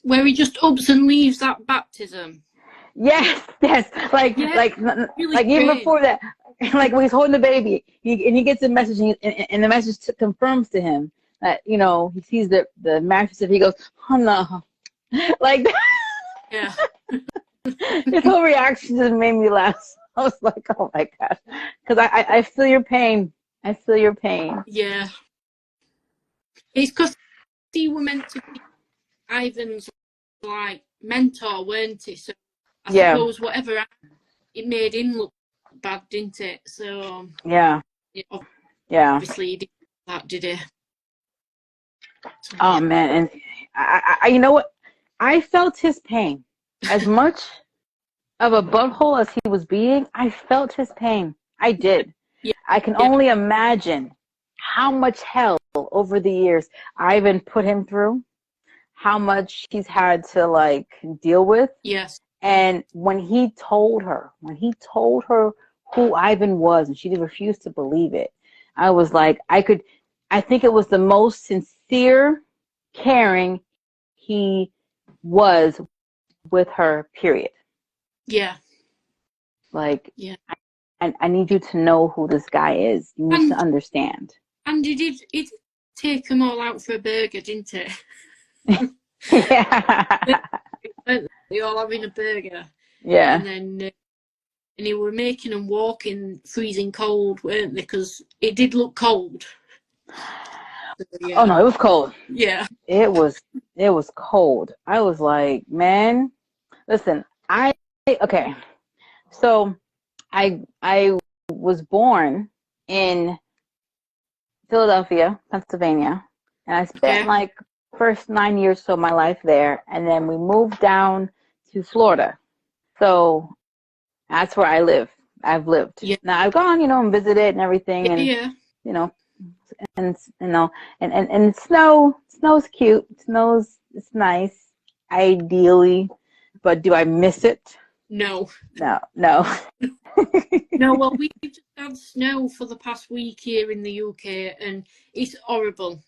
where he just ups and leaves that baptism. Yes, like even before that, like when he's holding the baby, he gets a message, and the message confirms to him that he sees the mattress, and he goes, oh no, like that. Yeah. His whole reaction just made me laugh. I was like, oh my gosh, because I feel your pain. I feel your pain. Yeah. It's because he were meant to be Ivan's like mentor, weren't he? So I suppose whatever happened, it made him look bad, didn't it? So obviously he did that, did he? So, oh man, and I you know what? I felt his pain as much of a butthole as he was being. I felt his pain. I did. Yeah. I can only imagine how much hell over the years Ivan put him through, how much he's had to like deal with. Yes. And when he told her who Ivan was, and she refused to believe it, I was like, I think it was the most sincere, caring he was with her, period. Yeah. Like, I need you to know who this guy is. You need to understand. And he did take them all out for a burger, didn't he? Yeah. They all having a burger. Yeah. And then and they were making them walk in freezing cold, weren't they? Because it did look cold. So, yeah. Oh no, it was cold. Yeah. It was cold. I was like, man, listen, so I was born in Philadelphia, Pennsylvania, and I spent like first 9 years of my life there, and then we moved down to Florida. So that's where I live. I've lived. Yeah. Now I've gone, and visited and everything, and and and snow's cute. It's nice, ideally, but do I miss it? No. No. No, well, we've just had snow for the past week here in the UK, and it's horrible.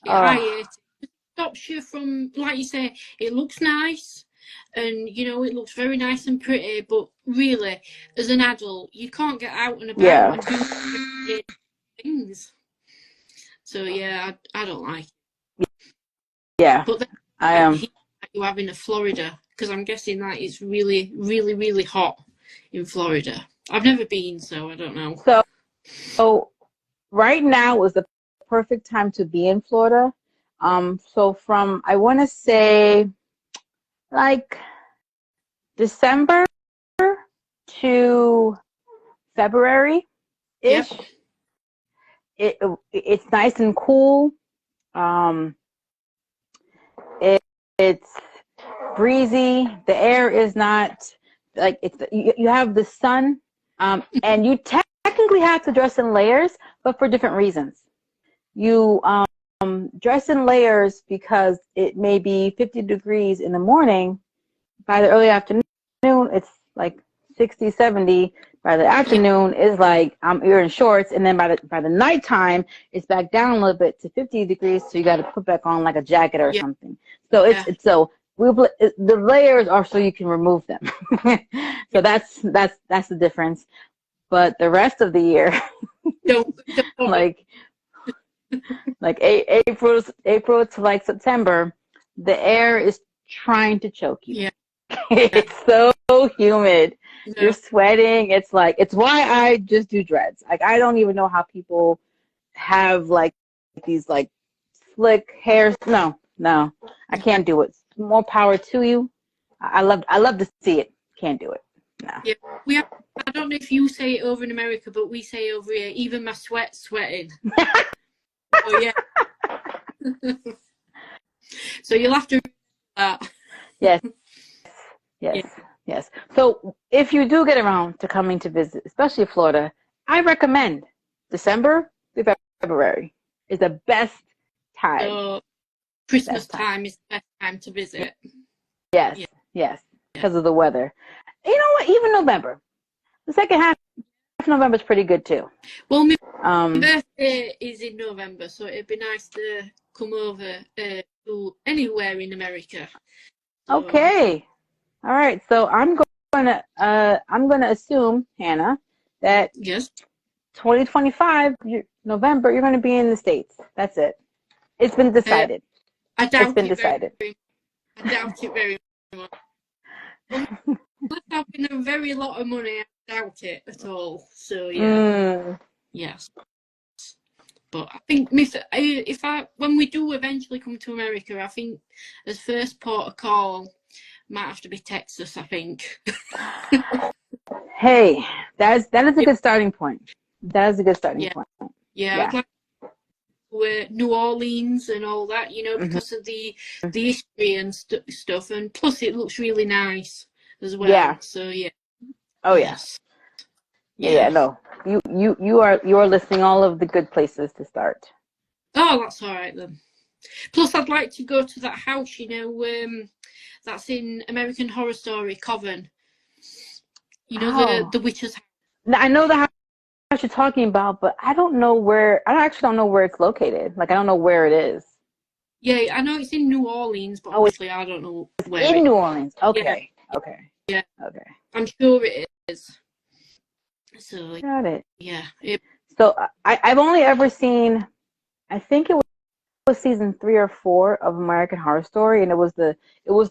I hate it. It stops you from, like you say, it looks nice, and you know, it looks very nice and pretty, but really, as an adult, you can't get out and about and do things. So yeah, I don't like it. Yeah. But then I am. You have in Florida, because I'm guessing that it's really, really, really hot in Florida. I've never been, so I don't know. So right now is the perfect time to be in Florida. So from, I want to say, like December to February-ish. Yep. It's nice and cool. It's breezy. The air is not like you have the sun, and you technically have to dress in layers, but for different reasons. You dress in layers because it may be 50 degrees in the morning. By the early afternoon, it's like 60, 70. By the afternoon, it's like you're in shorts, and then by the nighttime, it's back down a little bit to 50 degrees. So you got to put back on like a jacket or something. So it's so the layers are so you can remove them. So that's the difference. But the rest of the year, don't. like April to like September, the air is trying to choke you. Yeah. It's so humid. No. You're sweating. It's why I just do dreads. Like, I don't even know how people have like these like slick hairs. No, I can't do it. More power to you. I love to see it. Can't do it. No. Yeah, I don't know if you say it over in America, but we say over here, even my sweat's sweating. Oh yeah. So you'll have to that. Yes. So if you do get around to coming to visit, especially Florida, I recommend December to February is the best time. So Christmas time is the best time to visit. Yes, because of the weather. You know what? Even November, the second half of November is pretty good too. Well, my birthday is in November, so it'd be nice to come over to anywhere in America. So. Okay. All right. So I'm gonna assume, Hannah, that 2025 November you're gonna be in the States. That's it. It's been decided. I doubt it's been decided. I doubt it very much. Unless I've been a very lot of money, I doubt it at all. So yes. But I think when we do eventually come to America, I think as first port of call might have to be Texas. I think. Hey, that is a good starting point. That is a good starting point. Yeah. I'd like New Orleans and all that, you know, because of the history and stuff, and plus it looks really nice as well. Yeah. So yeah. Oh yes. Yeah. No, you are listing all of the good places to start. Oh, that's all right then. Plus, I'd like to go to that house, you know, that's in American Horror Story, Coven. You know, the witch's house. I know the house you're talking about, but I don't know where. I actually don't know where it's located. Like, I don't know where it is. Yeah, I know it's in New Orleans, but obviously I don't know where. In New Orleans. Okay. Yeah. Okay. Yeah. Okay. I'm sure it is. So got it. Yeah. So I've only ever seen, I think it was season 3 or 4 of American Horror Story, and it was the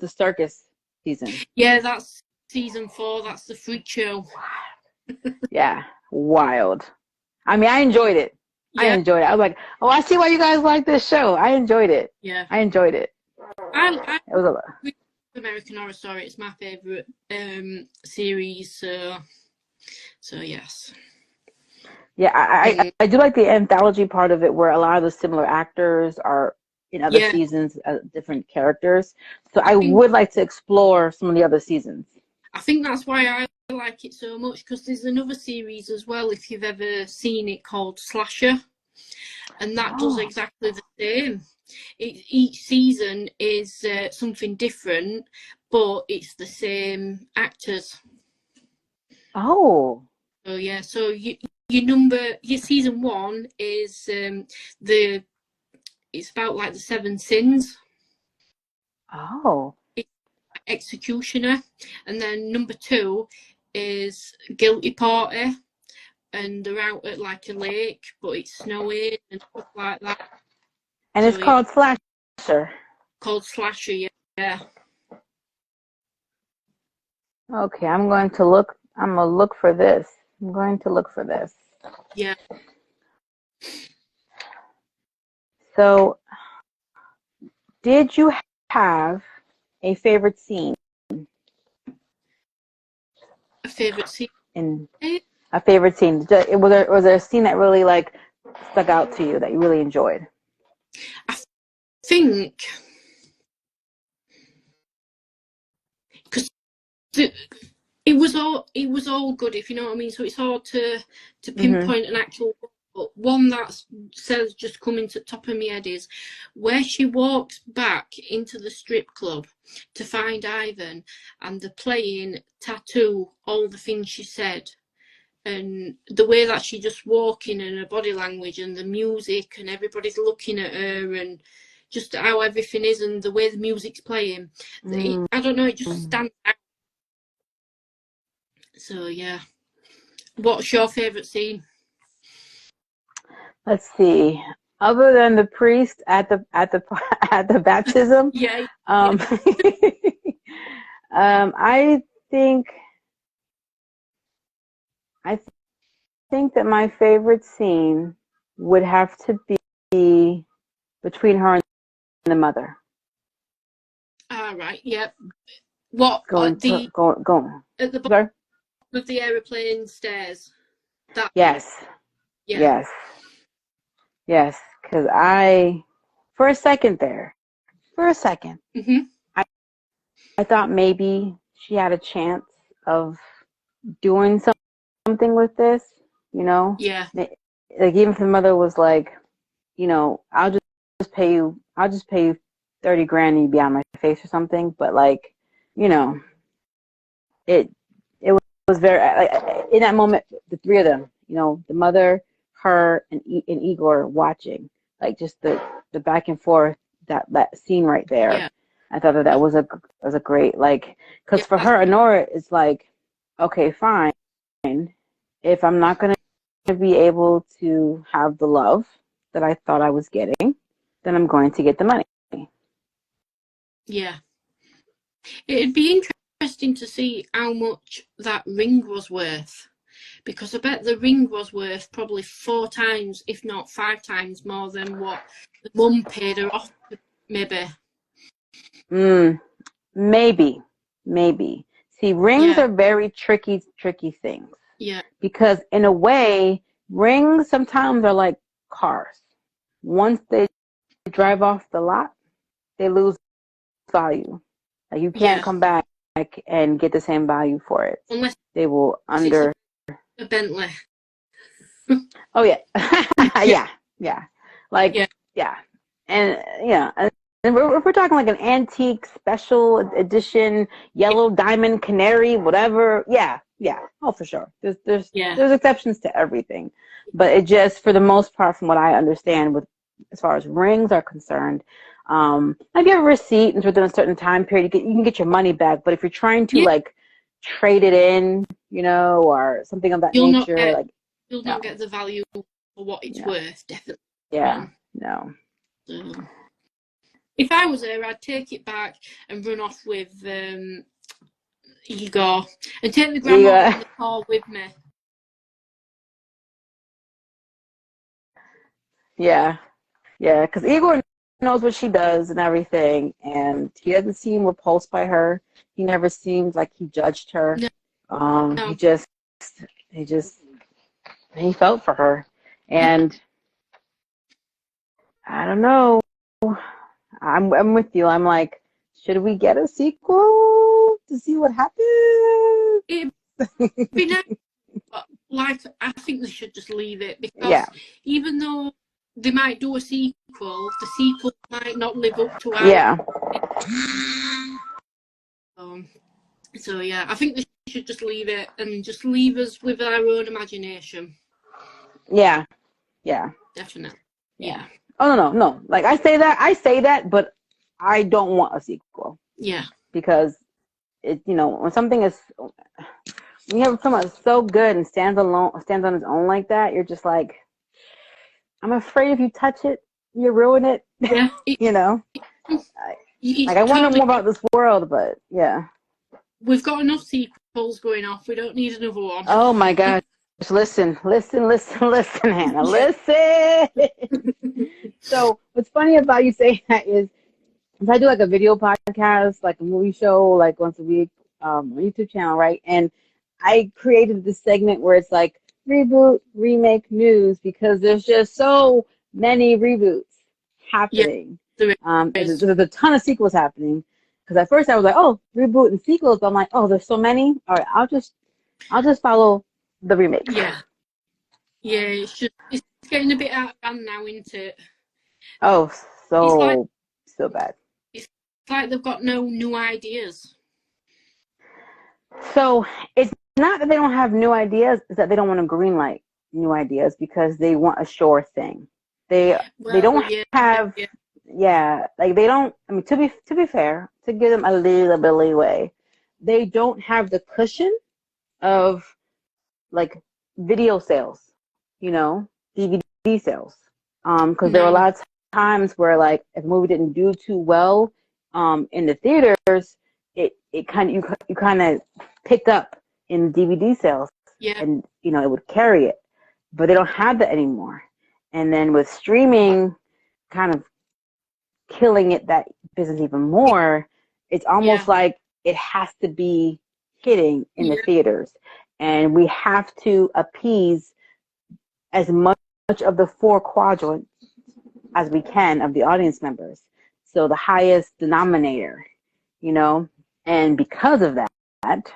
circus season. Yeah, that's season 4. That's the freak show. Yeah, wild. I mean, I enjoyed it. Yeah. I enjoyed it. I was like, oh, I see why you guys like this show. I enjoyed it. Yeah, I enjoyed it. It was a lot. American Horror Story. It's my favorite series. So yes. Yeah, I do like the anthology part of it, where a lot of the similar actors are in other seasons, different characters. So I would like to explore some of the other seasons. I think that's why I like it so much, because there's another series as well, if you've ever seen it, called Slasher. and that does exactly the same. Each season is something different, but it's the same actors. Oh. So yeah, so your season 1 is it's about like the 7 sins. Oh. It's executioner, and then number 2 is guilty party, and they're out at like a lake, but it's snowing and stuff like that. And so, it's called Slasher. Called Slasher, yeah. Okay, I'm going to look for this. I'm going to look for this. Yeah. So, did you have a favorite scene? A favorite scene? A favorite scene. Was there a scene that really like stuck out to you that you really enjoyed? I think because it was all good, if you know what I mean. So it's hard to pinpoint an actual. But one that says just coming to the top of my head is where she walks back into the strip club to find Ivan, and they're playing Tattoo, all the things she said, and the way that she just walking and her body language and the music and everybody's looking at her and just how everything is and the way the music's playing. I don't know, it just stands out. So yeah, what's your favourite scene? Let's see. Other than the priest at the baptism, Yeah. I think that my favorite scene would have to be between her and the mother. All right. Yep. What going at the bottom of the aeroplane stairs? That. Yes. Yeah. Yes. Because for a second, I thought maybe she had a chance of doing something with this, you know? Yeah. Like even if the mother was like, you know, I'll just pay you 30 grand and you be on my face or something. But like, you know, it was very, like, in that moment, the three of them, you know, the mother, her, and Igor watching, like just the back and forth, that scene right there. Yeah. I thought that was a great, like, because for her, Anora is like, okay, fine. If I'm not going to be able to have the love that I thought I was getting, then I'm going to get the money. Yeah. It'd be interesting to see how much that ring was worth, because I bet the ring was worth probably 4 times, if not 5 times more than what the mum paid her off, maybe. Maybe. See, rings are very tricky things. Yeah. Because in a way, rings sometimes are like cars. Once they drive off the lot, they lose value. Like you can't come back and get the same value for it. Unless they will a Bentley. Oh yeah. yeah. Like yeah. And yeah. And we're talking like an antique special edition yellow diamond canary, whatever. Yeah. Oh, for sure. There's exceptions to everything, but it just, for the most part, from what I understand, with as far as rings are concerned, if you have a receipt and within a certain time period, you can get your money back. But if you're trying to like trade it in, you know, or something of that nature, you'll not get the value for what it's worth, definitely. Yeah. No. If I was her, I'd take it back and run off with Igor and take the grandma in the car with me. Yeah, because Igor knows what she does and everything, and he doesn't seem repulsed by her. He never seems like he judged her. No. He felt for her, and I don't know. I'm with you. I'm like, should we get a sequel to see what happens? It'd be nice, but like, I think they should just leave it, because even though they might do a sequel. The sequel might not live up to our. Yeah. So yeah, I think they should just leave it and just leave us with our own imagination. Yeah. Yeah. Definitely. Yeah. Oh no. Like I say that, but I don't want a sequel. Yeah. Because it, when something is, when you have someone that's so good and stands on its own like that, you're just like, I'm afraid if you touch it, you ruin it. Yeah. Like I want to know more about this world, but yeah. We've got enough sequels going off. We don't need another one. Oh my gosh. Listen, Hannah. Listen. So what's funny about you saying that is, if I do like a video podcast, like a movie show, like once a week, on YouTube channel, right? And I created this segment where it's like reboot, remake, news, because there's just so many reboots happening. Yeah, there's a ton of sequels happening. Because at first I was like, oh, reboot and sequels, but I'm like, oh, there's so many. All right, I'll just follow the remakes. Yeah, it's getting a bit out of hand now, isn't it? Oh, so bad. It's like they've got no new ideas. So it's not that they don't have new ideas; it's that they don't want to greenlight new ideas because they want a sure thing. They don't have. Yeah, like they don't. I mean, to be fair, to give them a little bit of leeway, they don't have the cushion of like video sales, DVD sales. Because there were a lot of times where like if a movie didn't do too well, in the theaters, it kind of you kind of pick up in DVD sales, and it would carry it, but they don't have that anymore. And then with streaming, kind of killing that business even more, it's almost like it has to be hitting in the theaters, and we have to appease as much of the 4 quadrants as we can of the audience members. So the highest denominator, and because of that,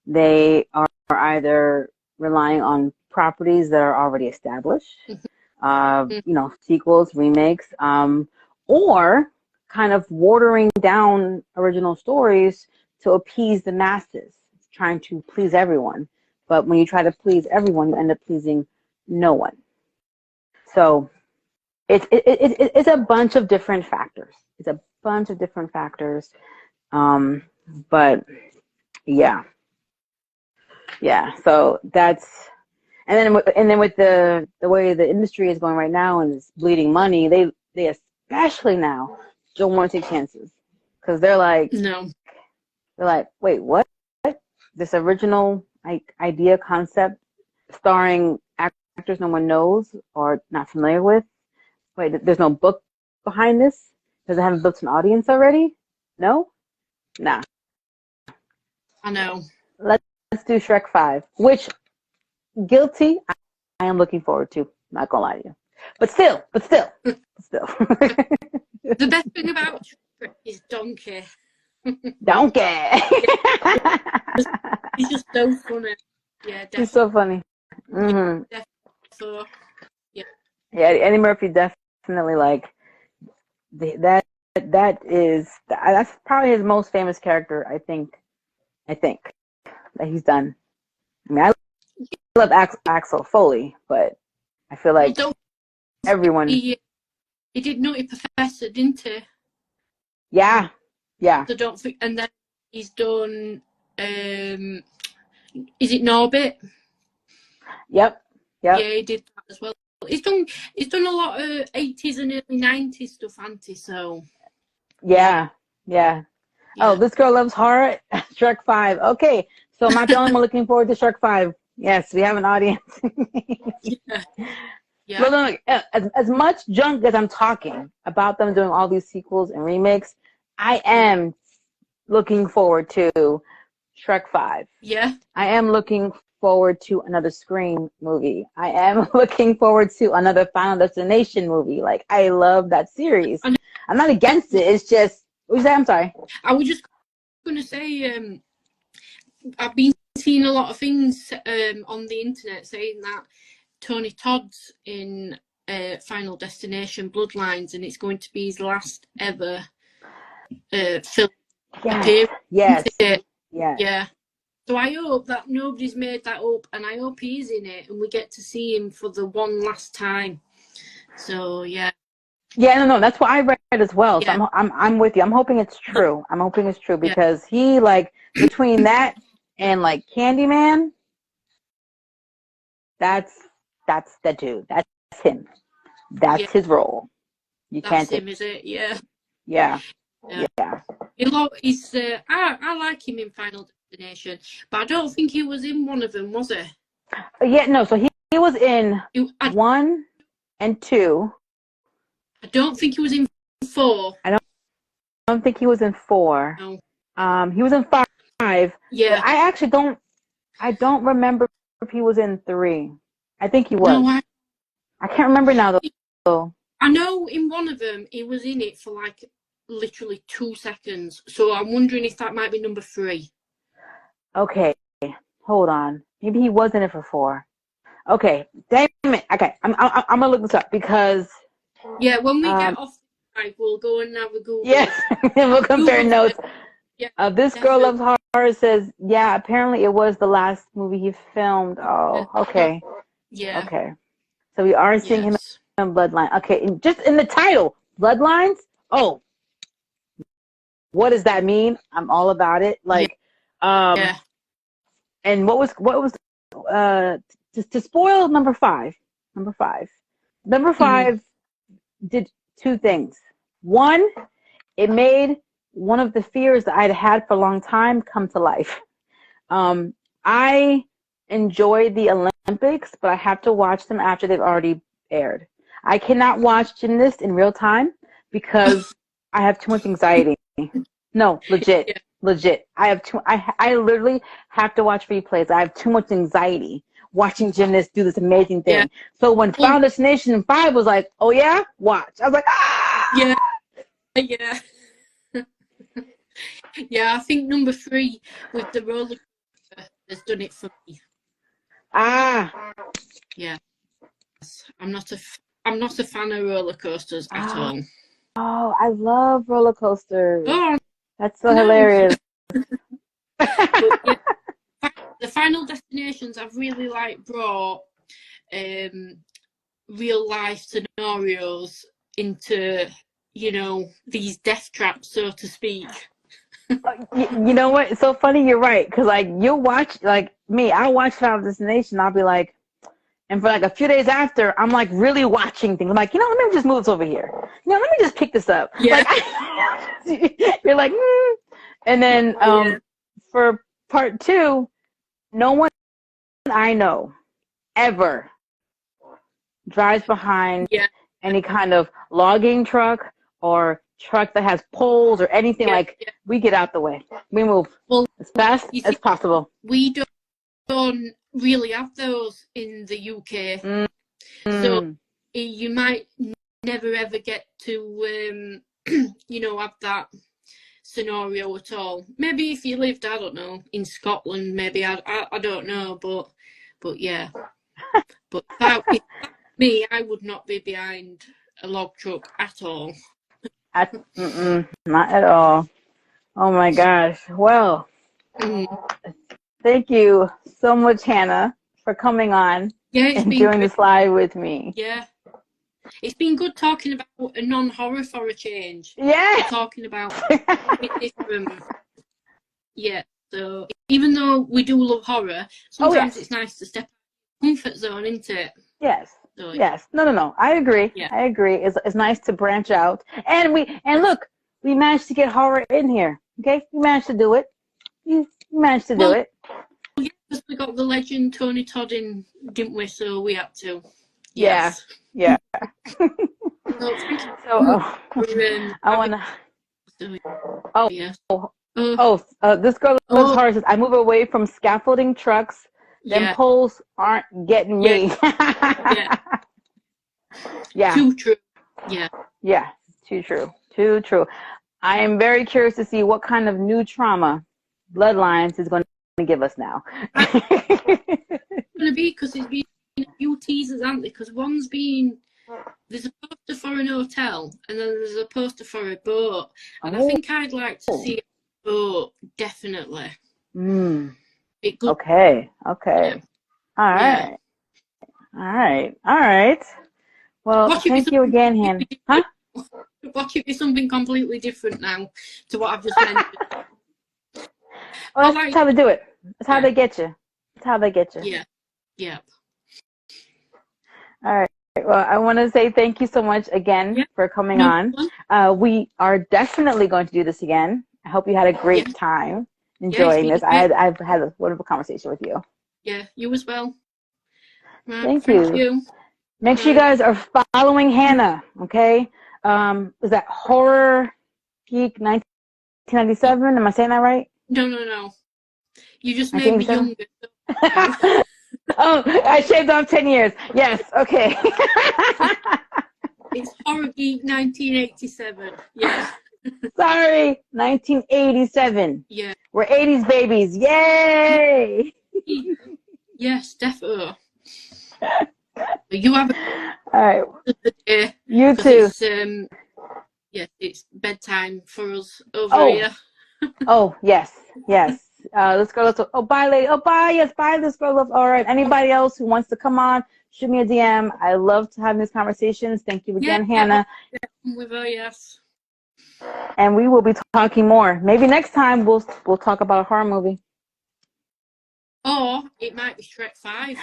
they are either relying on properties that are already established, sequels, remakes, or kind of watering down original stories to appease the masses, trying to please everyone. But when you try to please everyone, you end up pleasing no one. So it's a bunch of different factors. But yeah. So that's, and then with the way the industry is going right now and it's bleeding money, they especially now don't want to take chances because they're like, wait, what? This original idea concept starring actors no one knows or not familiar with. Wait, there's no book behind this? Does it have built an audience already? No? Nah. I know. Let's do Shrek 5, which guilty I am looking forward to. Not gonna lie to you. But still. The best thing about Shrek is Donkey. Donkey. He's just so funny. Yeah, definitely. He's so funny. Mm-hmm. Yeah, so, yeah. Yeah, Eddie Murphy definitely that's probably his most famous character. I think that he's done. I mean, I love Axel Foley, but I feel like everyone. He did Nutty Professor, didn't he? Yeah. So don't think, and then he's done. Is it Norbit? Yep. Yeah, he did that as well. He's done a lot of 80s and early 90s stuff, hasn't he? So. Yeah. Oh, this girl loves horror. Shrek 5. Okay, so am I the only one looking forward to Shrek 5? Yes, we have an audience. Yeah. Look, as much junk as I'm talking about them doing all these sequels and remakes, I am looking forward to Shrek 5. Yeah. I am looking forward to another Scream movie. I am looking forward to another Final Destination movie. Like, I love that series. I'm not against it. It's just, what you say? I'm sorry. I was just going to say, I've been seeing a lot of things on the internet saying that Tony Todd's in Final Destination Bloodlines, and it's going to be his last ever film appearance. Yes. Yes. Yeah. So I hope that nobody's made that up, and I hope he's in it, and we get to see him for the one last time. So yeah. Yeah, no, that's what I read as well. Yeah. So I'm with you. I'm hoping it's true. I'm hoping it's true because he, like, between that and like Candyman, that's the dude. That's him. That's his role. You That's can't. him, is it? Yeah. Yeah. He's. I like him in Final Destination, but I don't think he was in one of them, was he? Yeah, no. So he was in 1 and 2. I don't think he was in 4. I don't think he was in 4. No. He was in 5. Yeah. But I actually don't remember if he was in 3. I think he was. No, I can't remember now though. I know in one of them he was in it for like literally 2 seconds. So I'm wondering if that might be number 3. Okay, hold on. Maybe he was in it for 4. Okay, damn it. Okay, I'm gonna look this up because. Yeah, when we get off the drive, we'll go and have a Google. Yes, we'll compare notes. Yeah, This Girl Loves Horror says, yeah, apparently it was the last movie he filmed. Oh, okay. Yeah. Okay. So we are seeing him in Bloodline. Okay, and just in the title, Bloodlines? Oh. What does that mean? I'm all about it. Like, and what was to spoil number 5. Number 5 did 2 things. One, it made one of the fears that I'd had for a long time come to life. I enjoy the Olympics, but I have to watch them after they've already aired. I cannot watch gymnasts in real time because I have too much anxiety. No, legit. I literally have to watch replays. I have too much anxiety watching gymnasts do this amazing thing. Yeah. So when Final Destination 5 was like, oh yeah, watch. I was like, ah! Yeah. Yeah, I think number 3 with the roller coaster has done it for me. Yeah. I'm not a fan of roller coasters at all. Oh, I love roller coasters. Oh, that's so hilarious. The Final Destinations I've really brought real life scenarios into, these death traps, so to speak. You know what? It's so funny. You're right. Because you'll watch, me, I'll watch Final Destination. I'll be like, and for a few days after, I'm really watching things. I'm like, let me just move this over here. Let me just pick this up. Yeah. You're like, And then for part 2, no one I know ever drives behind any kind of logging truck or truck that has poles or anything. We get out the way. We move as fast as possible. We don't really have those in the UK. So you might never ever get to have that scenario at all. Maybe if you lived, I don't know, in Scotland, maybe I don't know, but yeah. But me, I would not be behind a log truck at all. Not at all. Oh my gosh. Well, thank you so much, Hannah, for coming on and doing this live with me. Yeah. It's been good talking about a non-horror for a change. Yeah. Talking about different. Yeah. So even though we do love horror, sometimes it's nice to step out of the comfort zone, isn't it? Yes. So, yes. No. I agree. Yeah. I agree. It's nice to branch out. And look, we managed to get horror in here. Okay? We managed to do it. We managed to do it. Yeah, because we got the legend Tony Todd in, didn't we? So we had to. Yes. Yeah. I want to. This girl loves horror says, I move away from scaffolding trucks. Them poles aren't getting me. Yeah. Too true. Yeah. Too true. I am very curious to see what kind of new trauma Bloodlines is going to give us now. It's going to be because it's been a few teasers, haven't they? Because one's been there's a poster for an hotel, and then there's a poster for a boat, and I Oh. think I'd like to see a boat, definitely. Mm. It good. Okay. Okay. Yeah. All Yeah. right. All right. All right. Well, Watch it be thank you something again, Hannah. completely Huh? different. Watch it be something completely different now to what I've just mentioned. Well, that's how they do it. That's how they get you. That's how they get you. Yeah. Yeah. All right. Well, I want to say thank you so much again for coming on. We are definitely going to do this again. I hope you had a great time enjoying this. I've had a wonderful conversation with you. Yeah, you as well. Right, thank you. Make sure you guys are following Hannah, okay? Is that Horror Geek 1997? Am I saying that right? No. You just made me younger. Oh, I shaved off 10 years. Yes, okay. It's Horror Geek 1987. Yes. Sorry, 1987. Yeah. We're 80s babies. Yay! Yes, definitely. You have all right. Day, you too. It's bedtime for us over here. Oh, yes. This girl loves. Oh, bye, lady. Oh, bye. Yes, bye. This girl loves. All right. Anybody else who wants to come on, shoot me a DM. I love to have these conversations. Thank you again, Hannah. With her, yes. And we will be talking more. Maybe next time we'll talk about a horror movie. Or it might be Shrek 5.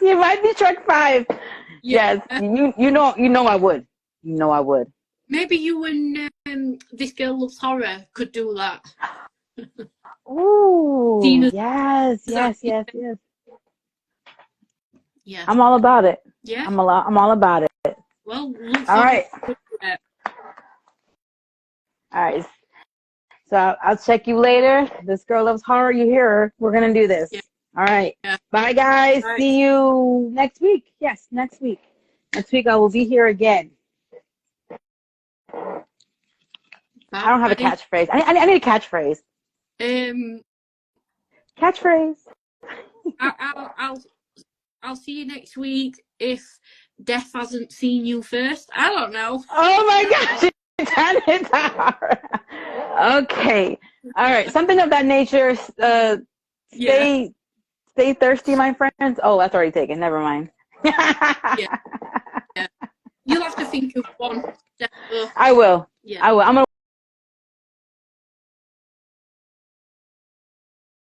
It might be Shrek 5. Yeah. Yes. You know I would. You know I would. Maybe you and This Girl Loves Horror could do that. Ooh. Yes. Yeah. I'm all about it. Yeah. I'm all about it. Well, all right. All right. So I'll check you later. This Girl Loves Horror. You hear her. We're going to do this. Yeah. All right. Yeah. Bye, guys. Right. See you next week. Yes, next week. Next week I will be here again. Bye. I don't have a catchphrase. I need a catchphrase. Catchphrase. I'll see you next week if Death hasn't seen you first. I don't know. Oh my gosh. Okay. All right. Something of that nature. Stay thirsty, my friends. Oh, that's already taken. Never mind. Yeah. You'll have to think of one. I will. Yeah. I will. I'm gonna